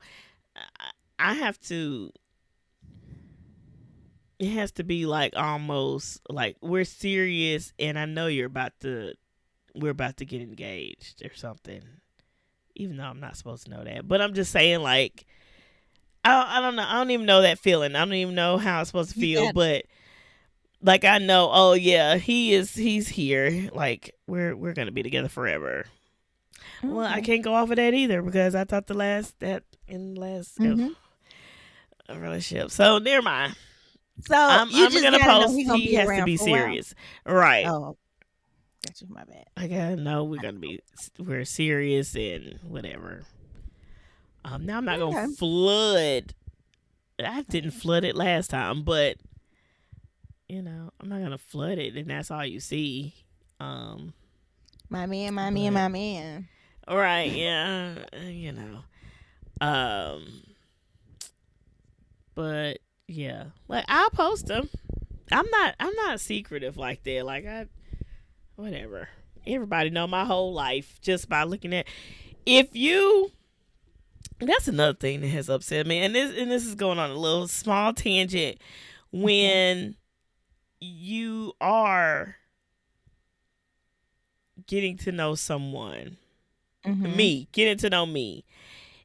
I have to. It has to be like almost like we're serious, and I know we're about to get engaged or something. Even though I'm not supposed to know that, but I'm just saying like I don't know. I don't even know that feeling. I don't even know how it's supposed to You feel, got but Like I know, oh yeah, he's here. Like we're gonna be together forever. Well, I Okay. can't go off of that either because I thought that in the last Hmm. relationship. So never mind. So you I'm just gonna gotta know post. he gonna He be has to around be for a while. serious, right? Oh, got you. My bad. I gotta know I we're serious and whatever. Now I'm not gonna Okay. flood. I didn't flood it last time, but I'm not gonna flood it, and that's all you see. Um, My man, my man, but my man. all right, yeah, Um, but yeah, like I'll post them. I'm not secretive like that. Like I whatever. Everybody know my whole life just by looking at. If you That's another thing that has upset me, and this is going on a little small tangent. Okay. When you are getting to know someone, Mhm. me getting to know me,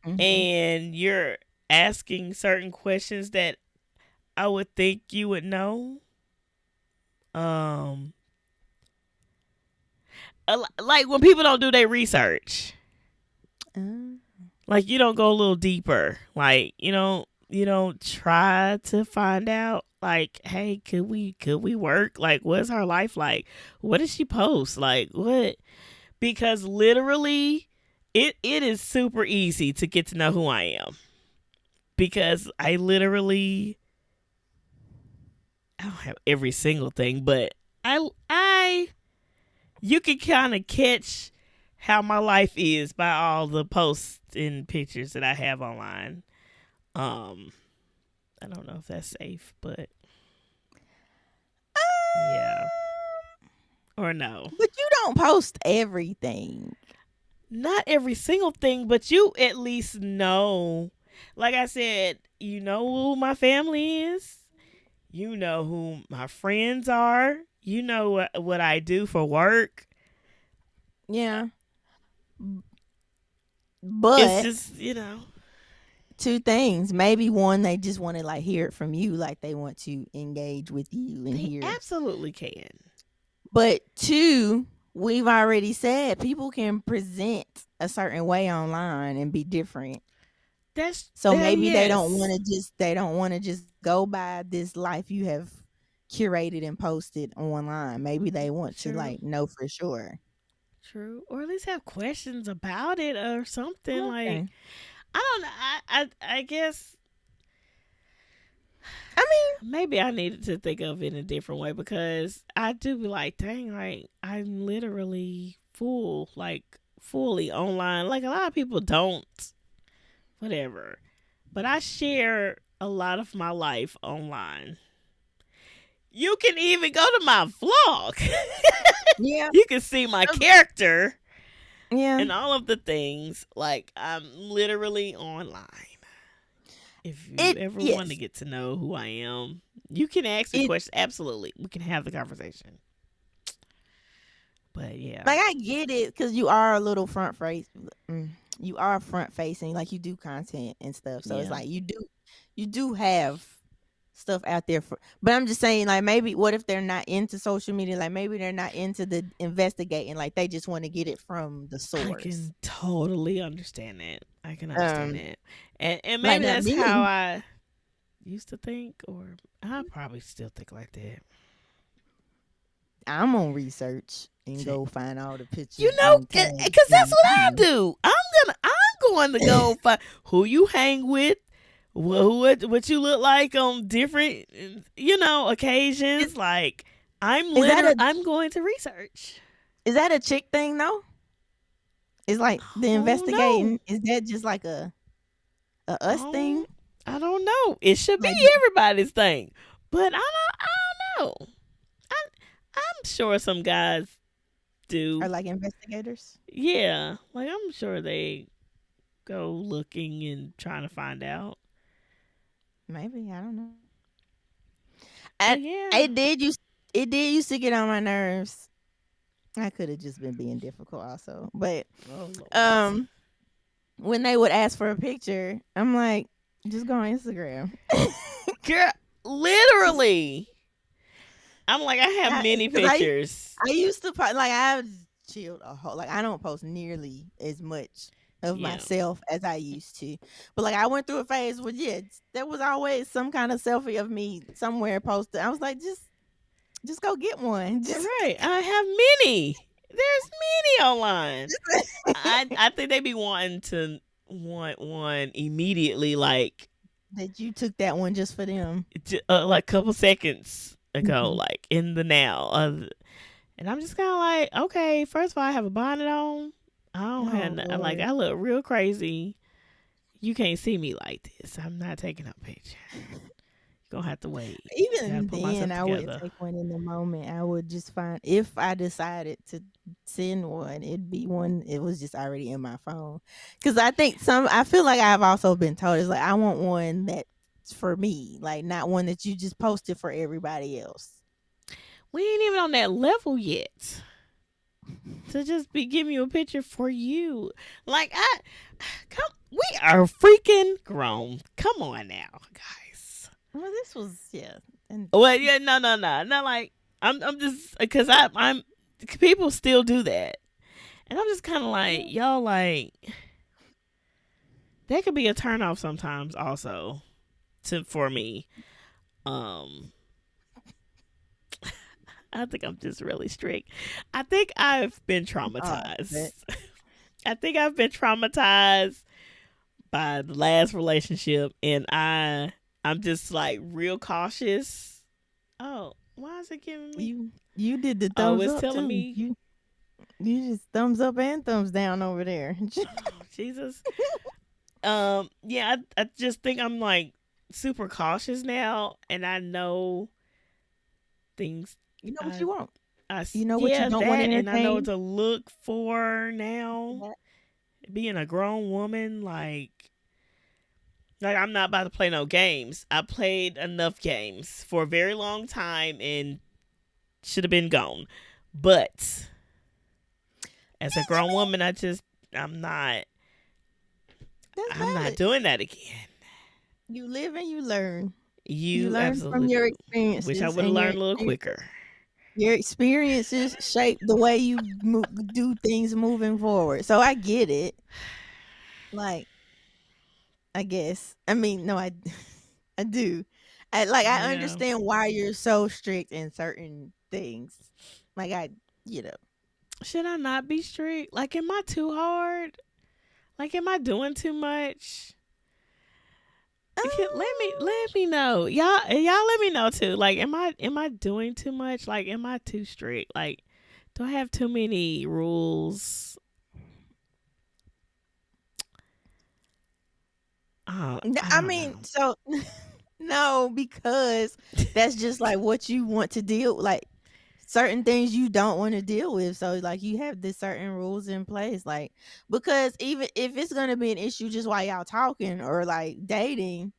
Mhm. and you're asking certain questions that I would think you would know. Um, like when people don't do their research, Uh, like you don't go a little deeper. Like you don't try to find out. Like, hey, could we work? Like, what's her life like? What does she post? Like, what? Because literally, it is super easy to get to know who I am because I don't have every single thing, but I you can kind of catch how my life is by all the posts and pictures that I have online. Um, I don't know if that's safe, but yeah, or no, but you don't post everything. not every single thing, but you at least know. Like I said, you know who my family is. You know who my friends are. You know what I do for work. Yeah. It's But just, two things. Maybe one, they just want to like hear it from you, like they want to engage with you and they hear. absolutely can. But two, we've already said people can present a certain way online and be different. That's So that, maybe yes. they don't want to just go by this life you have curated and posted online. Maybe they want to True. like know for sure. True. Or at least have questions about it or something. Like Okay. I don't know. I guess I mean, maybe I needed to think of it in a different way because I do be like, dang, like I'm literally full, like fully online. Like a lot of people don't, whatever. But I share a lot of my life online. You can even go to my vlog. yeah, You can see my um, character yeah. and all of the things. Like I'm literally online. If you It ever want to yes. get to know who I am, you can ask me It questions. Absolutely. We can have the conversation. But yeah. like I get it because you are a little front face. You are front facing, like you do content and stuff. So it's Yeah. like you do have stuff out there for. But I'm just saying, like maybe what if they're not into social media? Like maybe they're not into the investigating. Like they just want to get it from the I source. can totally understand that. I can understand Um, that. And like maybe not that's how me. I used to think, or I probably still think like that. I'm on research and Shit. go find all the You pictures know, and tags because that's and what I do. I'm going to go find who you hang with, what you look like on different, is, occasions. Like is that a I'm going to research. chick thing though? Is like the I don't know. investigating. Is that just like a I us thing? don't, I don't know. It should be Like everybody's thing, but I don't know. I, I'm sure some guys are do. like investigators? Yeah, like I'm sure they go looking and trying to find out. Maybe I don't know. But I yeah. it did used it did used to get on my nerves. I could have just been being difficult also, but Oh Lord. um, when they would ask for a picture, I'm like, just go on Instagram. Girl, literally. I'm like, I have many Because pictures. I used to like I've chilled a whole like I don't post nearly as much of Yeah. myself as I used to. But like I went through a phase where there was always some kind of selfie of me somewhere posted. I was like, just go get one. Just Right. I have many. There's many online. I think they be wanting to want one immediately, that you took that one just for them. like a couple seconds ago, Mhm. like in the now. And I'm just kind of like, okay, first of all, I have a bonnet on. I don't Oh have like Lord. I look real crazy. You can't see me like this. I'm not taking a picture. Gonna have to wait. Gotta Even put then, myself I wouldn't together. take one in the moment. I would just find if I decided to send one, it'd be one. It was just already in my phone. Because I feel like I've also been told it's like I want one that's for me, like not one that you just posted for everybody else. We ain't even on that level yet. To just be giving you a picture for you. Like I come we are freaking grown. Come on now, guys. Well, this was and Well, yeah, no. Not like I'm just because I'm people still do that. And I'm just kinda like, y'all like that could be a turn off sometimes also to for me. Um I think I'm just really strict. I think I've been oh, but traumatized. I think I've been traumatized by the last relationship, and I'm just like real cautious. Oh, why is it giving me? you did the Oh, thumbs it's up telling too. me. You just thumbs up and thumbs down over there. Oh, Jesus. Yeah, I just think I'm like super cautious now, and I know things. You know what I you want. I You know what you yeah, don't want to that, and I know what entertain. to look for now. That Being a grown woman, like I'm not about to play no games. I played enough games for a very long time and should have been gone. But as a I grown mean, woman, I'm not that's I'm not valid. doing that again. You live and you learn. You You learn from absolutely your do. Wish I experiences, would have and learned a little quicker. your experiences shape the way you do things moving forward. So I get it. Like, I guess. I mean, no, I I do. I Yeah. understand why you're so strict in certain things. Like you know. Should I not be strict? Like, am I too hard? Like, am I doing too much? Let me know, y'all. Let me know too. Like, am I doing too much? Like, am I too strict? Like, do I have too many rules? I I don't mean, know. so no, because that's just like what you want to deal like certain things you don't want to deal with. So like you have this certain rules in place. Like because even if it's gonna be an issue just while y'all talking or like dating,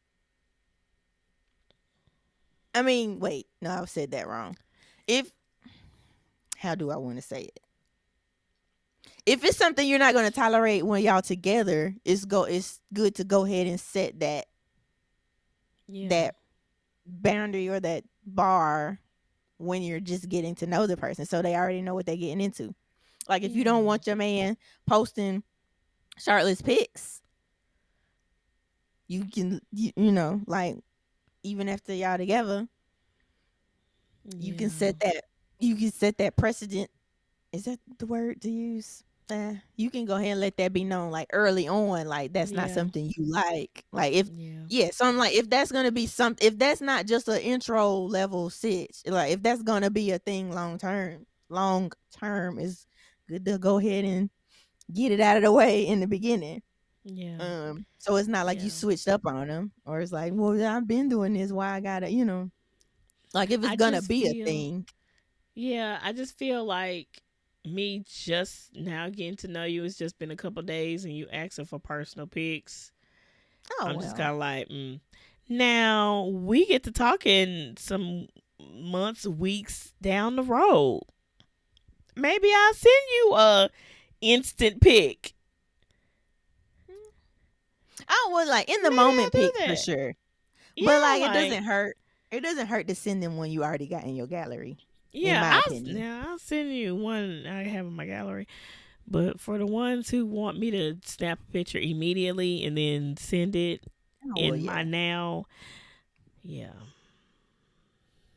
I mean, wait, no, I said that wrong. If how do I want to say it? If it's something you're not gonna tolerate when y'all together, it's good to go ahead and set Yeah, that boundary or that bar when you're just getting to know the person so they already know what they're getting into. Like if you don't yeah, want your man posting shirtless pics, you know, like even after y'all together, you can yeah, set that you can set that precedent. Is that the word to use? You can go ahead and let that be known like early on, like that's not yeah, something you like. Like if yeah, yeah, so I'm like if that's gonna be if that's not just an intro level sitch, like if that's gonna be a thing long term is good to go ahead and get it out of the way in the beginning. yeah, So it's not like you yeah. switched up on them, or it's like, well, I've been doing this. Why I gotta, like if it's I gonna just be a feel, thing. yeah, I just feel like me just now getting to know you. It's just been a couple days, and you asking for personal pics. Oh I'm just well, kind of like, Now we get to talking some months, weeks down the road. Maybe I'll send you a instant pic. I would like in the Maybe moment I'll do pick for that. sure, but Yeah, like it like doesn't hurt. It doesn't hurt to send them one you already got in your gallery, in Yeah, my opinion. I'll send you one I have in my gallery. But for the ones who want me to snap a picture immediately and then send it Oh well, in my yeah. now, yeah,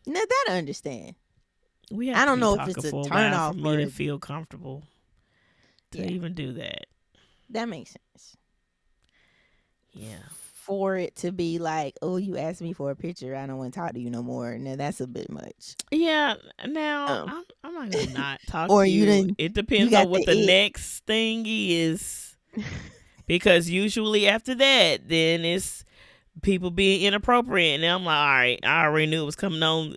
Now that I understand. we have I to don't be know if talking it's a for a turn while for off me or to feel comfortable to yeah, even do that. that makes sense. Yeah. For it to be like, oh, you asked me for a picture, I don't want to talk to you no more. Now that's a bit much. Yeah, now Um, I'm not gonna not talk or to you you. didn't, It you depends got on the what the it. next thing is, because usually after that, then it's people being inappropriate, and I'm like, all right, I already knew it was coming on.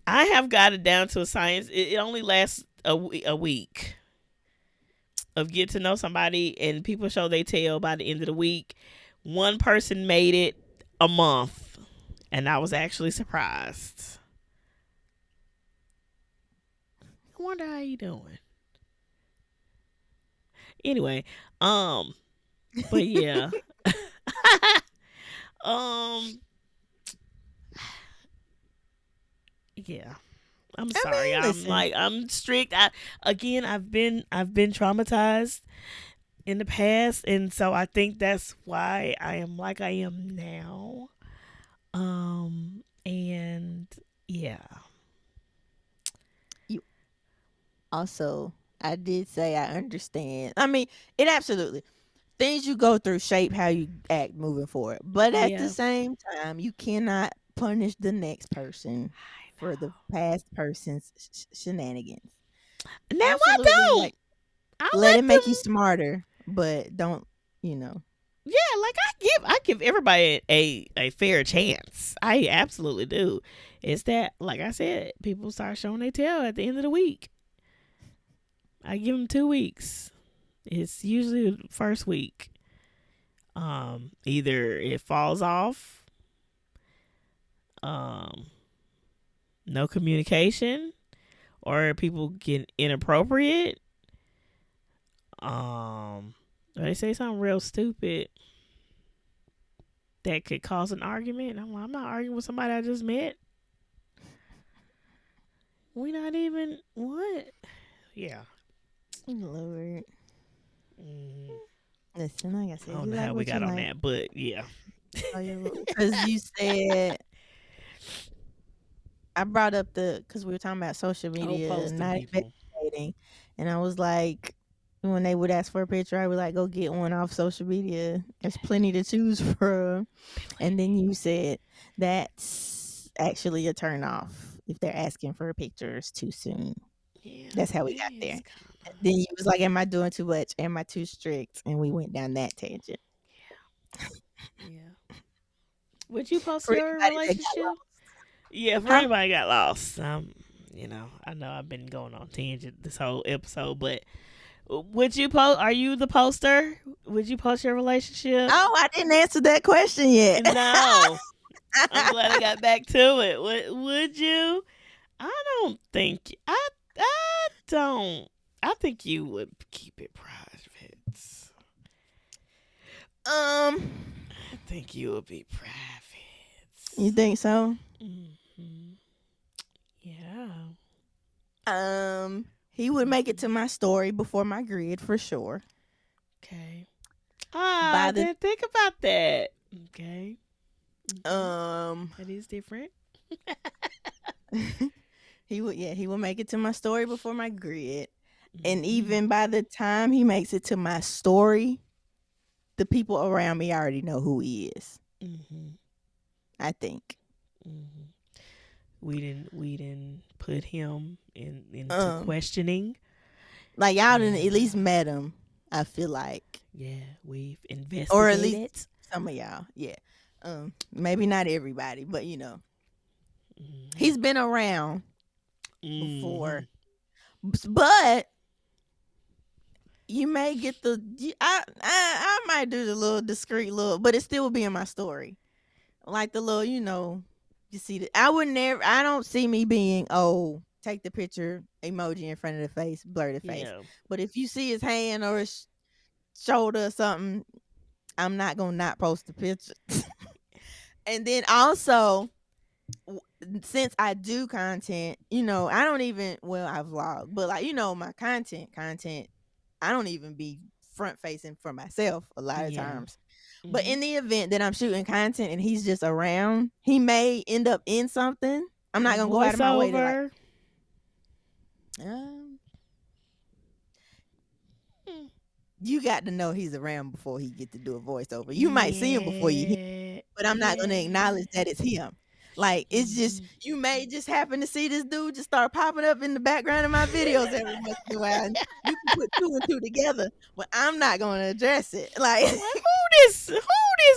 I have got it down to a science. It only lasts a week of get to know somebody, and people show they tell by the end of the week. One person made it a month, and I was actually surprised. I wonder how you doing. Anyway, um, but yeah, um, yeah. I'm I sorry. mean, listen, I'm strict. I've been traumatized in the past, and so I think that's why I am like I am now. And yeah. you also, I did say I understand. I mean, it absolutely things you go through shape how you act moving forward. But at the Yeah. same time, you cannot punish the next person I for the know. past person's shenanigans. Now I Absolutely, don't. like I let it let make you them. smarter, but don't, you know. Yeah, like I give everybody a fair chance. I absolutely do. It's that, like I said, people start showing their tail at the end of the week. I give them 2 weeks. It's usually the first week. Either it falls off, um, no communication, or people get inappropriate. Or they say something real stupid that could cause an argument. And I'm like, I'm not arguing with somebody I just met. We not even what? Yeah. Lord. Mm, Listen, like I I said, don't you know like how we what you got on like. that, but yeah. Because you said I brought up the because we were talking about social Oh, media, posting not people. investigating, and I was like, when they would ask for a picture, I would like go get one off social media. There's plenty to choose from. And then you said that's actually a turn off if they're asking for pictures too soon. Yeah, That's how it we got is there. kind of. And then you was like, "Am I doing too much? Am I too strict?" And we went down that tangent. Yeah. Yeah. Would you post For your anybody that got relationship? lost, Yeah, for huh? anybody got lost. I know I've been going on tangent this whole episode, but would you post? Are you the poster? Would you post your relationship? Oh, I didn't answer that question yet. No. I'm glad I got back to it. Would you? I don't think I don't. I think you would keep it private. um, I think you would be private. you think so? Hmm. Yeah. He would make it Hmm. to my story before my grid for sure. Okay. By I the didn't think about that. Okay. Hmm. um, That is different. he would make it to my story before my grid. And Hmm. even by the time he makes it to my story, the people around me already know who he is. Hmm. I think. Hmm. We didn't put him into Um, questioning, like y'all didn't at and least met him. I feel like, yeah, we've or at least investigated. some of y'all. Yeah. Maybe not everybody, but Hmm. he's been around Hmm. before. But you may get I might do the little discreet little, but it still will be in my story. Like the little, you see the I would never I don't see me being, oh, take the picture emoji in front of the face, blur the face. Yeah. But if you see his hand or his shoulder or something, I'm not gonna not post the picture. And then also, w- since I do content, I don't even I vlog, but like my content, I don't even be front facing for myself a lot of Yeah. times. But Mm-hmm. in the event that I'm shooting content and he's just around, he may end up in something. I'm A not gonna go out of my way to like. voiceover. Um, Mm. you got to know he's around before he get to do a voiceover. You might see him before you hear, Yeah. but I'm not gonna Yeah. acknowledge that it's him. Like it's just Mm-hmm. you may just happen to see this dude just start popping up in the background of my videos every once in a while. And you can put two and two together, but I'm not gonna address it. Like Like who this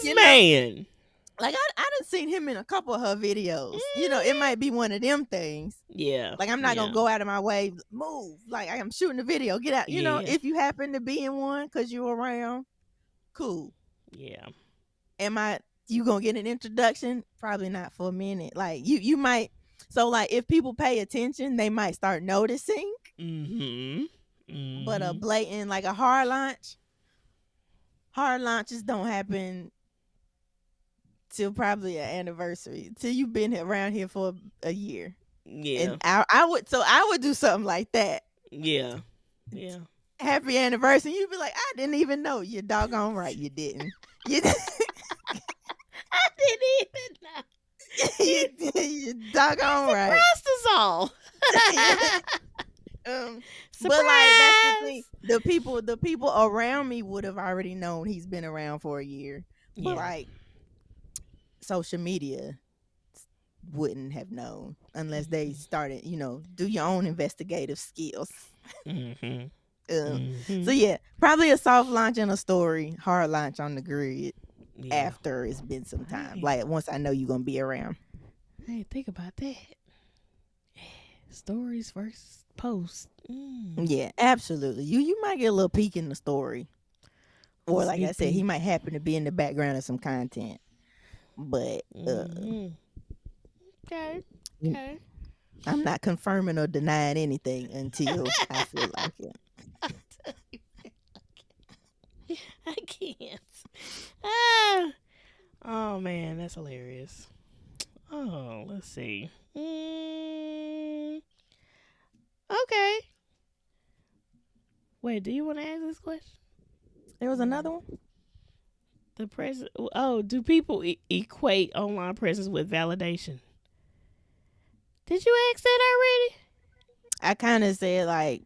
you know, man? like I done seen him in a couple of her videos. It Mm-hmm. might be one of them things. Yeah. Like I'm not gonna Yeah. go out of my way, move. Like I am shooting a video, get out. Yeah. If you happen to be in one because you're around, cool. Yeah. Am I you gonna get an introduction? Probably not for a minute. Like you might so like if people pay attention, they might start noticing. Mm-hmm. But a Mm-hmm. blatant like a hard launches don't happen till probably an anniversary. Till you've been around here for a year. And Yeah. I would do something like that. Yeah. Yeah. Happy anniversary. You'd be like, I didn't even know. You're doggone right you didn't. You I didn't even know. you doggone right. Surprised us all. But like that's the thing. Surprise. The people around me would have already known he's been around for a year. But Yeah. like social media wouldn't have known unless they started, do your own investigative skills. Mm-hmm. So Mm-hmm. yeah, probably a soft launch and a story, hard launch on the grid Yeah. after it's been some time. Right. Like once I know you're gonna be around. Hey, think about that. Stories versus posts. Yeah, absolutely. You might get a little peek in the story. A Or like I sneak said, he peek. might happen to be in the background of some content. But Mm-hmm. Okay. mm, Okay. I'm not confirming or denying anything until I feel like it. I can't. Ah. Oh man, that's hilarious. Oh, let's see. Okay. Wait, do you want to ask this question? There was another one. The present. Oh, do people equate online presence with validation? Did you ask that already? I kind of said like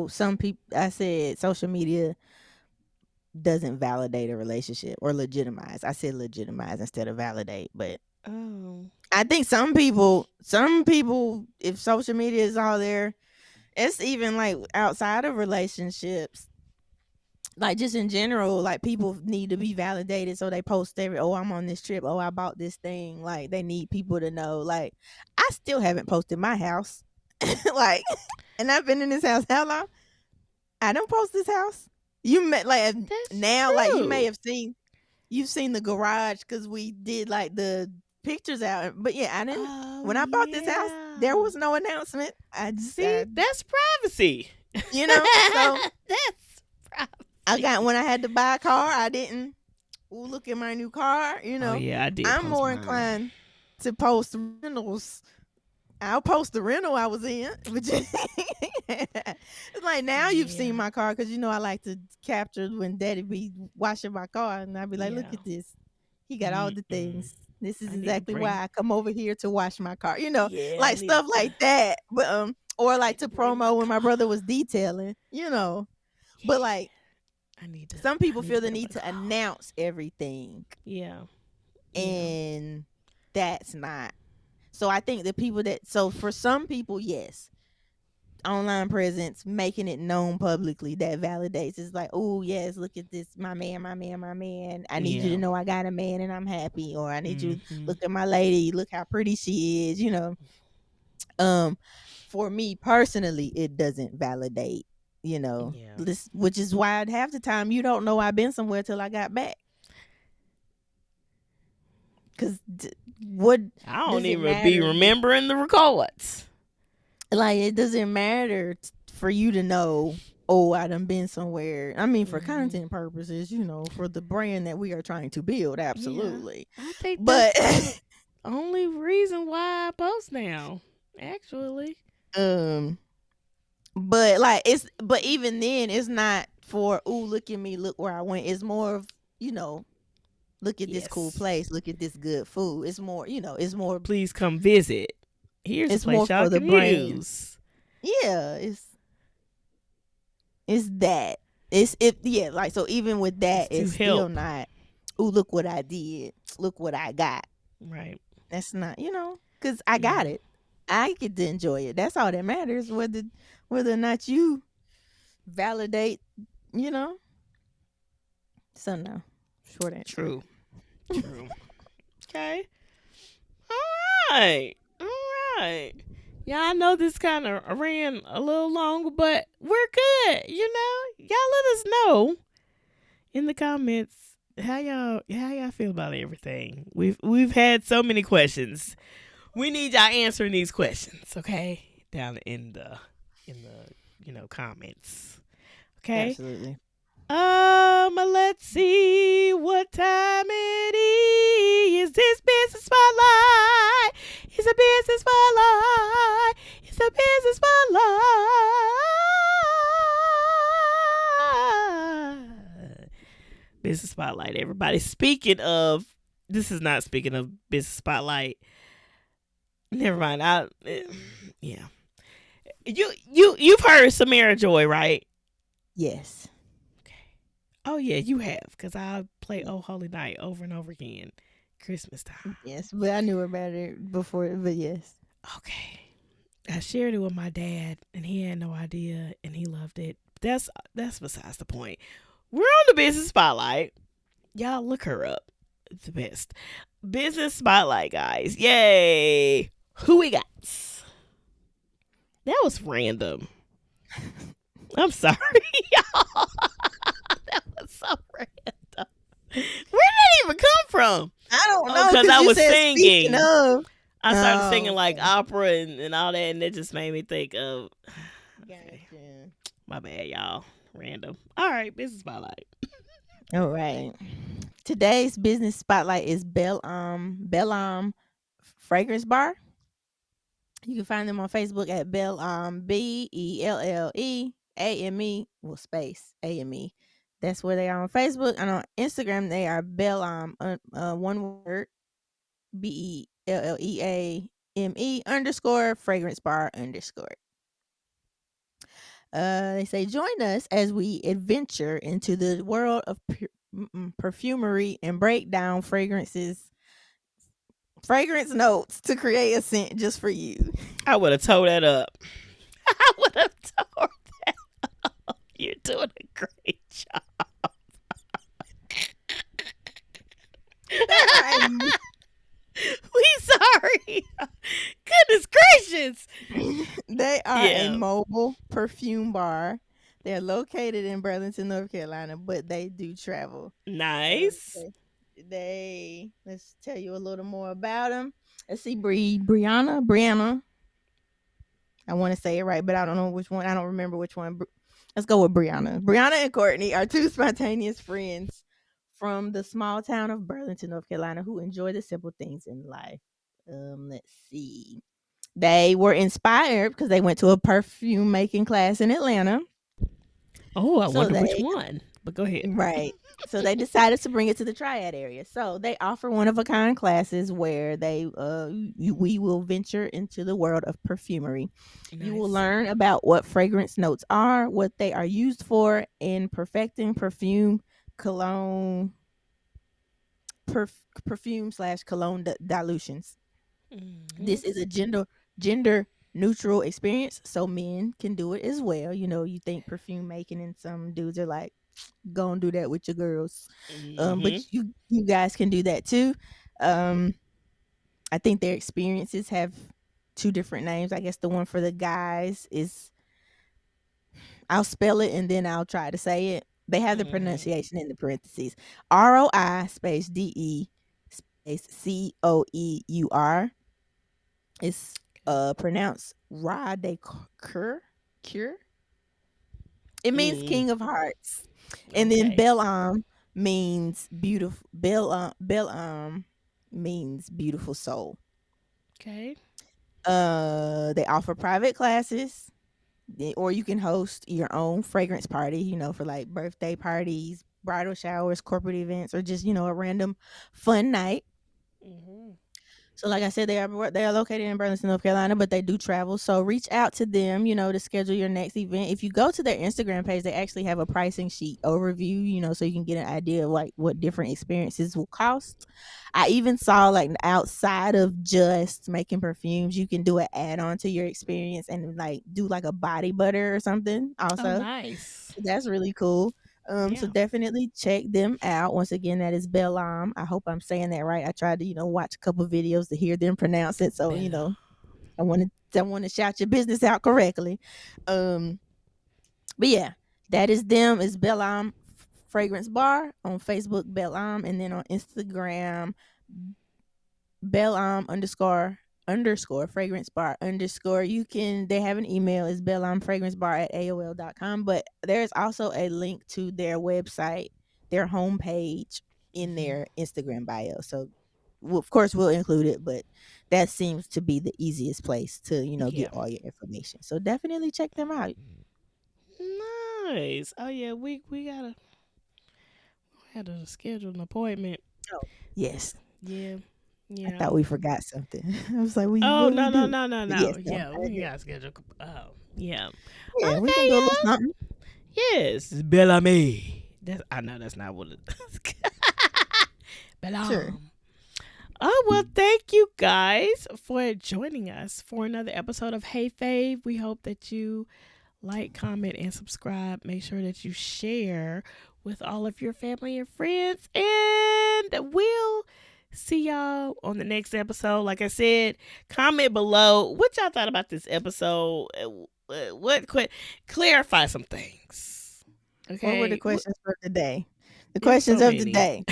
some people. I said social media doesn't validate a relationship or legitimize. I said legitimize instead of validate, but Oh. I think some people, if social media is all there, it's even like outside of relationships, like just in general, like people need to be validated. So they post oh, I'm on this trip. Oh, I bought this thing. Like they need people to know. Like I still haven't posted my house. Like, and I've been in this house how long? I don't post this house. You met like That's now, like you may true. have you've seen the garage because we did like the pictures out. But yeah, I didn't. Oh When I bought this house, there yeah. was no announcement. See, that's privacy. So That's privacy. when I had to buy a car, I didn't. Ooh, look at my new car. Oh yeah, I did I'm post more mine. inclined to post rentals. I'll post the rental I was in, but it's like now you've Yeah. seen my car because I like to capture when Daddy be washing my car, and I'd be like, "Look Yeah. at this, he got all the Mm-mm. things. This is I need to exactly why bring. I come over here to wash my car." Yeah, I Like need. stuff like that. But or I like need to to bring my promo when my car. brother was detailing. But Yeah. like I need to. some I people need to feel the be able need to to call. announce everything, Yeah. Yeah. and that's not. So I think the people that so for some people, yes, online presence, making it known publicly, that validates. It's like, oh yes, look at this, my man, my man, my man. I need you to Yeah. know I got a man and I'm happy, or I need you to Mm-hmm. look at my lady, look how pretty she is. Um, for me personally, it doesn't validate. Yeah. This, which is why half the time you don't know I've been somewhere till I got back. Cause what I does don't it even be matter? remembering the records. Like it doesn't matter for you to know, oh, I done been somewhere. I mean, for Mm-hmm. content purposes, for the brand that we are trying to build, Yeah. absolutely. I think that's But valid. only reason why I post now. Actually, Um, but like but even then, it's not for ooh, look at me, look where I went. It's more of you know, look at this cool yes. place, look at this good food. It's more, Please come visit. Here's a it's more place y'all for the can brand. use. Yeah, it's that. It's it yeah, like so even with It's that, to it's still help. not, ooh, look what I did. Look what I got. Right. That's not, because I got Yeah. it. I get to enjoy it. That's all that matters. Whether or not you validate, you know. So no. Short answer. True. True. Okay. All right. All right. Yeah, I know this kind of ran a little longer, but we're good. Y'all let us know in the comments how y'all feel about everything. We've had so many questions. We need y'all answering these questions, okay? Down in the comments. Okay? Absolutely. Let's see what time it is. This business spotlight. It's a business spotlight. It's a business spotlight. Business spotlight, everybody. Speaking of, this is not speaking of business spotlight. Never mind. Yeah. You've heard Samara Joy, right? Yes. Okay. Oh yeah, you have, because I play Oh Holy Night over and over again, Christmas time. Yes. But I knew about it before, but yes. Okay. I shared it with my dad, and he had no idea, and he loved it. That's besides the point. We're on the business spotlight. Y'all look her up. It's the best. Business spotlight, guys. Yay! Who we got? That was random. I'm sorry, y'all. That was so random. Where did that even come from? I don't Oh, know because because I you was said speaking singing. of. I started Oh, singing like okay. opera and all that, and it just made me think of. Okay, Gotcha. my bad, y'all. Random. All right, business spotlight. All right. Today's business spotlight is Belle Fragrance Bar. You can find them on Facebook at BelleAme, BelleAme, well, space AME. That's where they are on Facebook. And on Instagram, they are BelleAme, one word, BelleAme underscore fragrance bar underscore. They say, join us as we adventure into the world of perfumery and break down fragrance notes to create a scent just for you. I would have tore that up. I would have tore that up. You're doing a great job. They are We sorry. Goodness gracious. they are a Yeah. mobile perfume bar. They're located in Burlington, North Carolina, but they do travel. Nice. They, let's tell you a little more about them. Let's see, Brianna. I want to say it right, but I don't know which one. I don't remember which one. Let's go with Brianna. Brianna and Courtney are two spontaneous friends from the small town of Burlington, North Carolina, who enjoy the simple things in life. Let's see. They were inspired because they went to a perfume making class in Atlanta. Oh, I So wonder which they one. But go ahead. Right. So they decided to bring it to the Triad area. So they offer one of a kind classes where we will venture into the world of perfumery. You will Nice. learn about what fragrance notes are, what they are used for in perfecting cologne, perfume slash cologne dilutions. Mm-hmm. This is a gender neutral experience, so men can do it as well. You think perfume making, and some dudes are like, go and do that with your girls. But Mm-hmm. you guys can do that too. Um, I think their experiences have two different names. I guess the one for the guys is, I'll spell it and then I'll try to say it. They have the Mm-hmm. pronunciation in the parentheses. ROI space DE space COEUR. It's pronounced Ra de Cure. It means Mm. King of Hearts. And then Okay. Belle Ame means beautiful. Belle Ame means beautiful soul. Okay. They offer private classes, or you can host your own fragrance party, for like birthday parties, bridal showers, corporate events, or just, a random fun night. Mhm. So, like I said, they are located in Burlington, North Carolina, but they do travel. So, reach out to them, to schedule your next event. If you go to their Instagram page, they actually have a pricing sheet overview, so you can get an idea of like what different experiences will cost. I even saw like outside of just making perfumes, you can do an add on to your experience and like do like a body butter or something Oh, also. nice. So that's really cool. So Yeah. definitely check them out. Once again, that is Belle Ame. I hope I'm saying that right. I tried to, watch a couple videos to hear them pronounce it. So, Bella. I want to shout your business out correctly. Um, but yeah, that is them. It's BelleAme Fragrance Bar on Facebook, BelleAme, and then on Instagram, BelleAme underscore fragrance bar underscore. They have an email, is belleamefragrancebar at AOL.com. But there's also a link to their website, their homepage in Mhm. their Instagram bio. So of course we'll include it, but that seems to be the easiest place to, get Yeah. all your information. So definitely check them out. Nice. Oh yeah, we gotta had to schedule an appointment. Oh, yes. Yeah. I Yeah. thought we forgot something. I was like, what Oh do we no no do? no no But no. yes, no, Yeah, we gotta schedule. Oh yeah. yeah, we can Okay, do a little yeah. something. Yes, Belle Ame. That's I know that's not what it is. Belle Sure. Ame. Oh well, thank you guys for joining us for another episode of Hey Fave. We hope that you like, comment, and subscribe. Make sure that you share with all of your family and friends. And we'll see y'all on the next episode. Like I said, comment below what y'all thought about this episode. Clarify some things. What were the Okay. questions for today? The It was questions so of the many. day.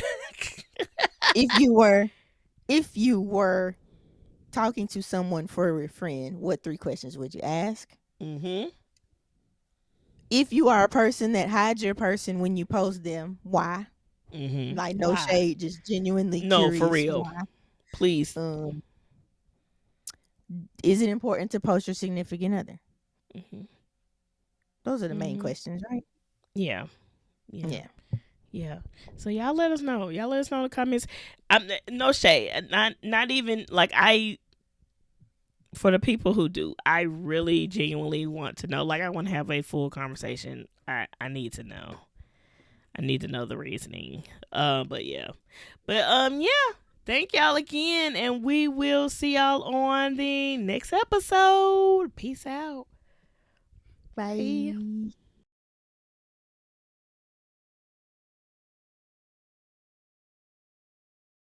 If you were if you were talking to someone for a friend, what 3 questions would you ask? Mm-hmm. If you are a person that hides your person when you post them, why? Mm-hmm. Like no Why? shade, just genuinely No, for curious real. why. Please. Um, is it important to post your significant other? Mm-hmm. Those are the main Mm-hmm. questions, right? Yeah. Yeah. Yeah. Yeah. So y'all let us know. Y'all let us know in the comments. I'm no shade. Not even like I for the people who do. I really genuinely want to know. Like I want to have a full conversation. I need to know. I need to know the reasoning. But yeah. But yeah. Thank y'all again and we will see y'all on the next episode. Peace out. Bye. Bye.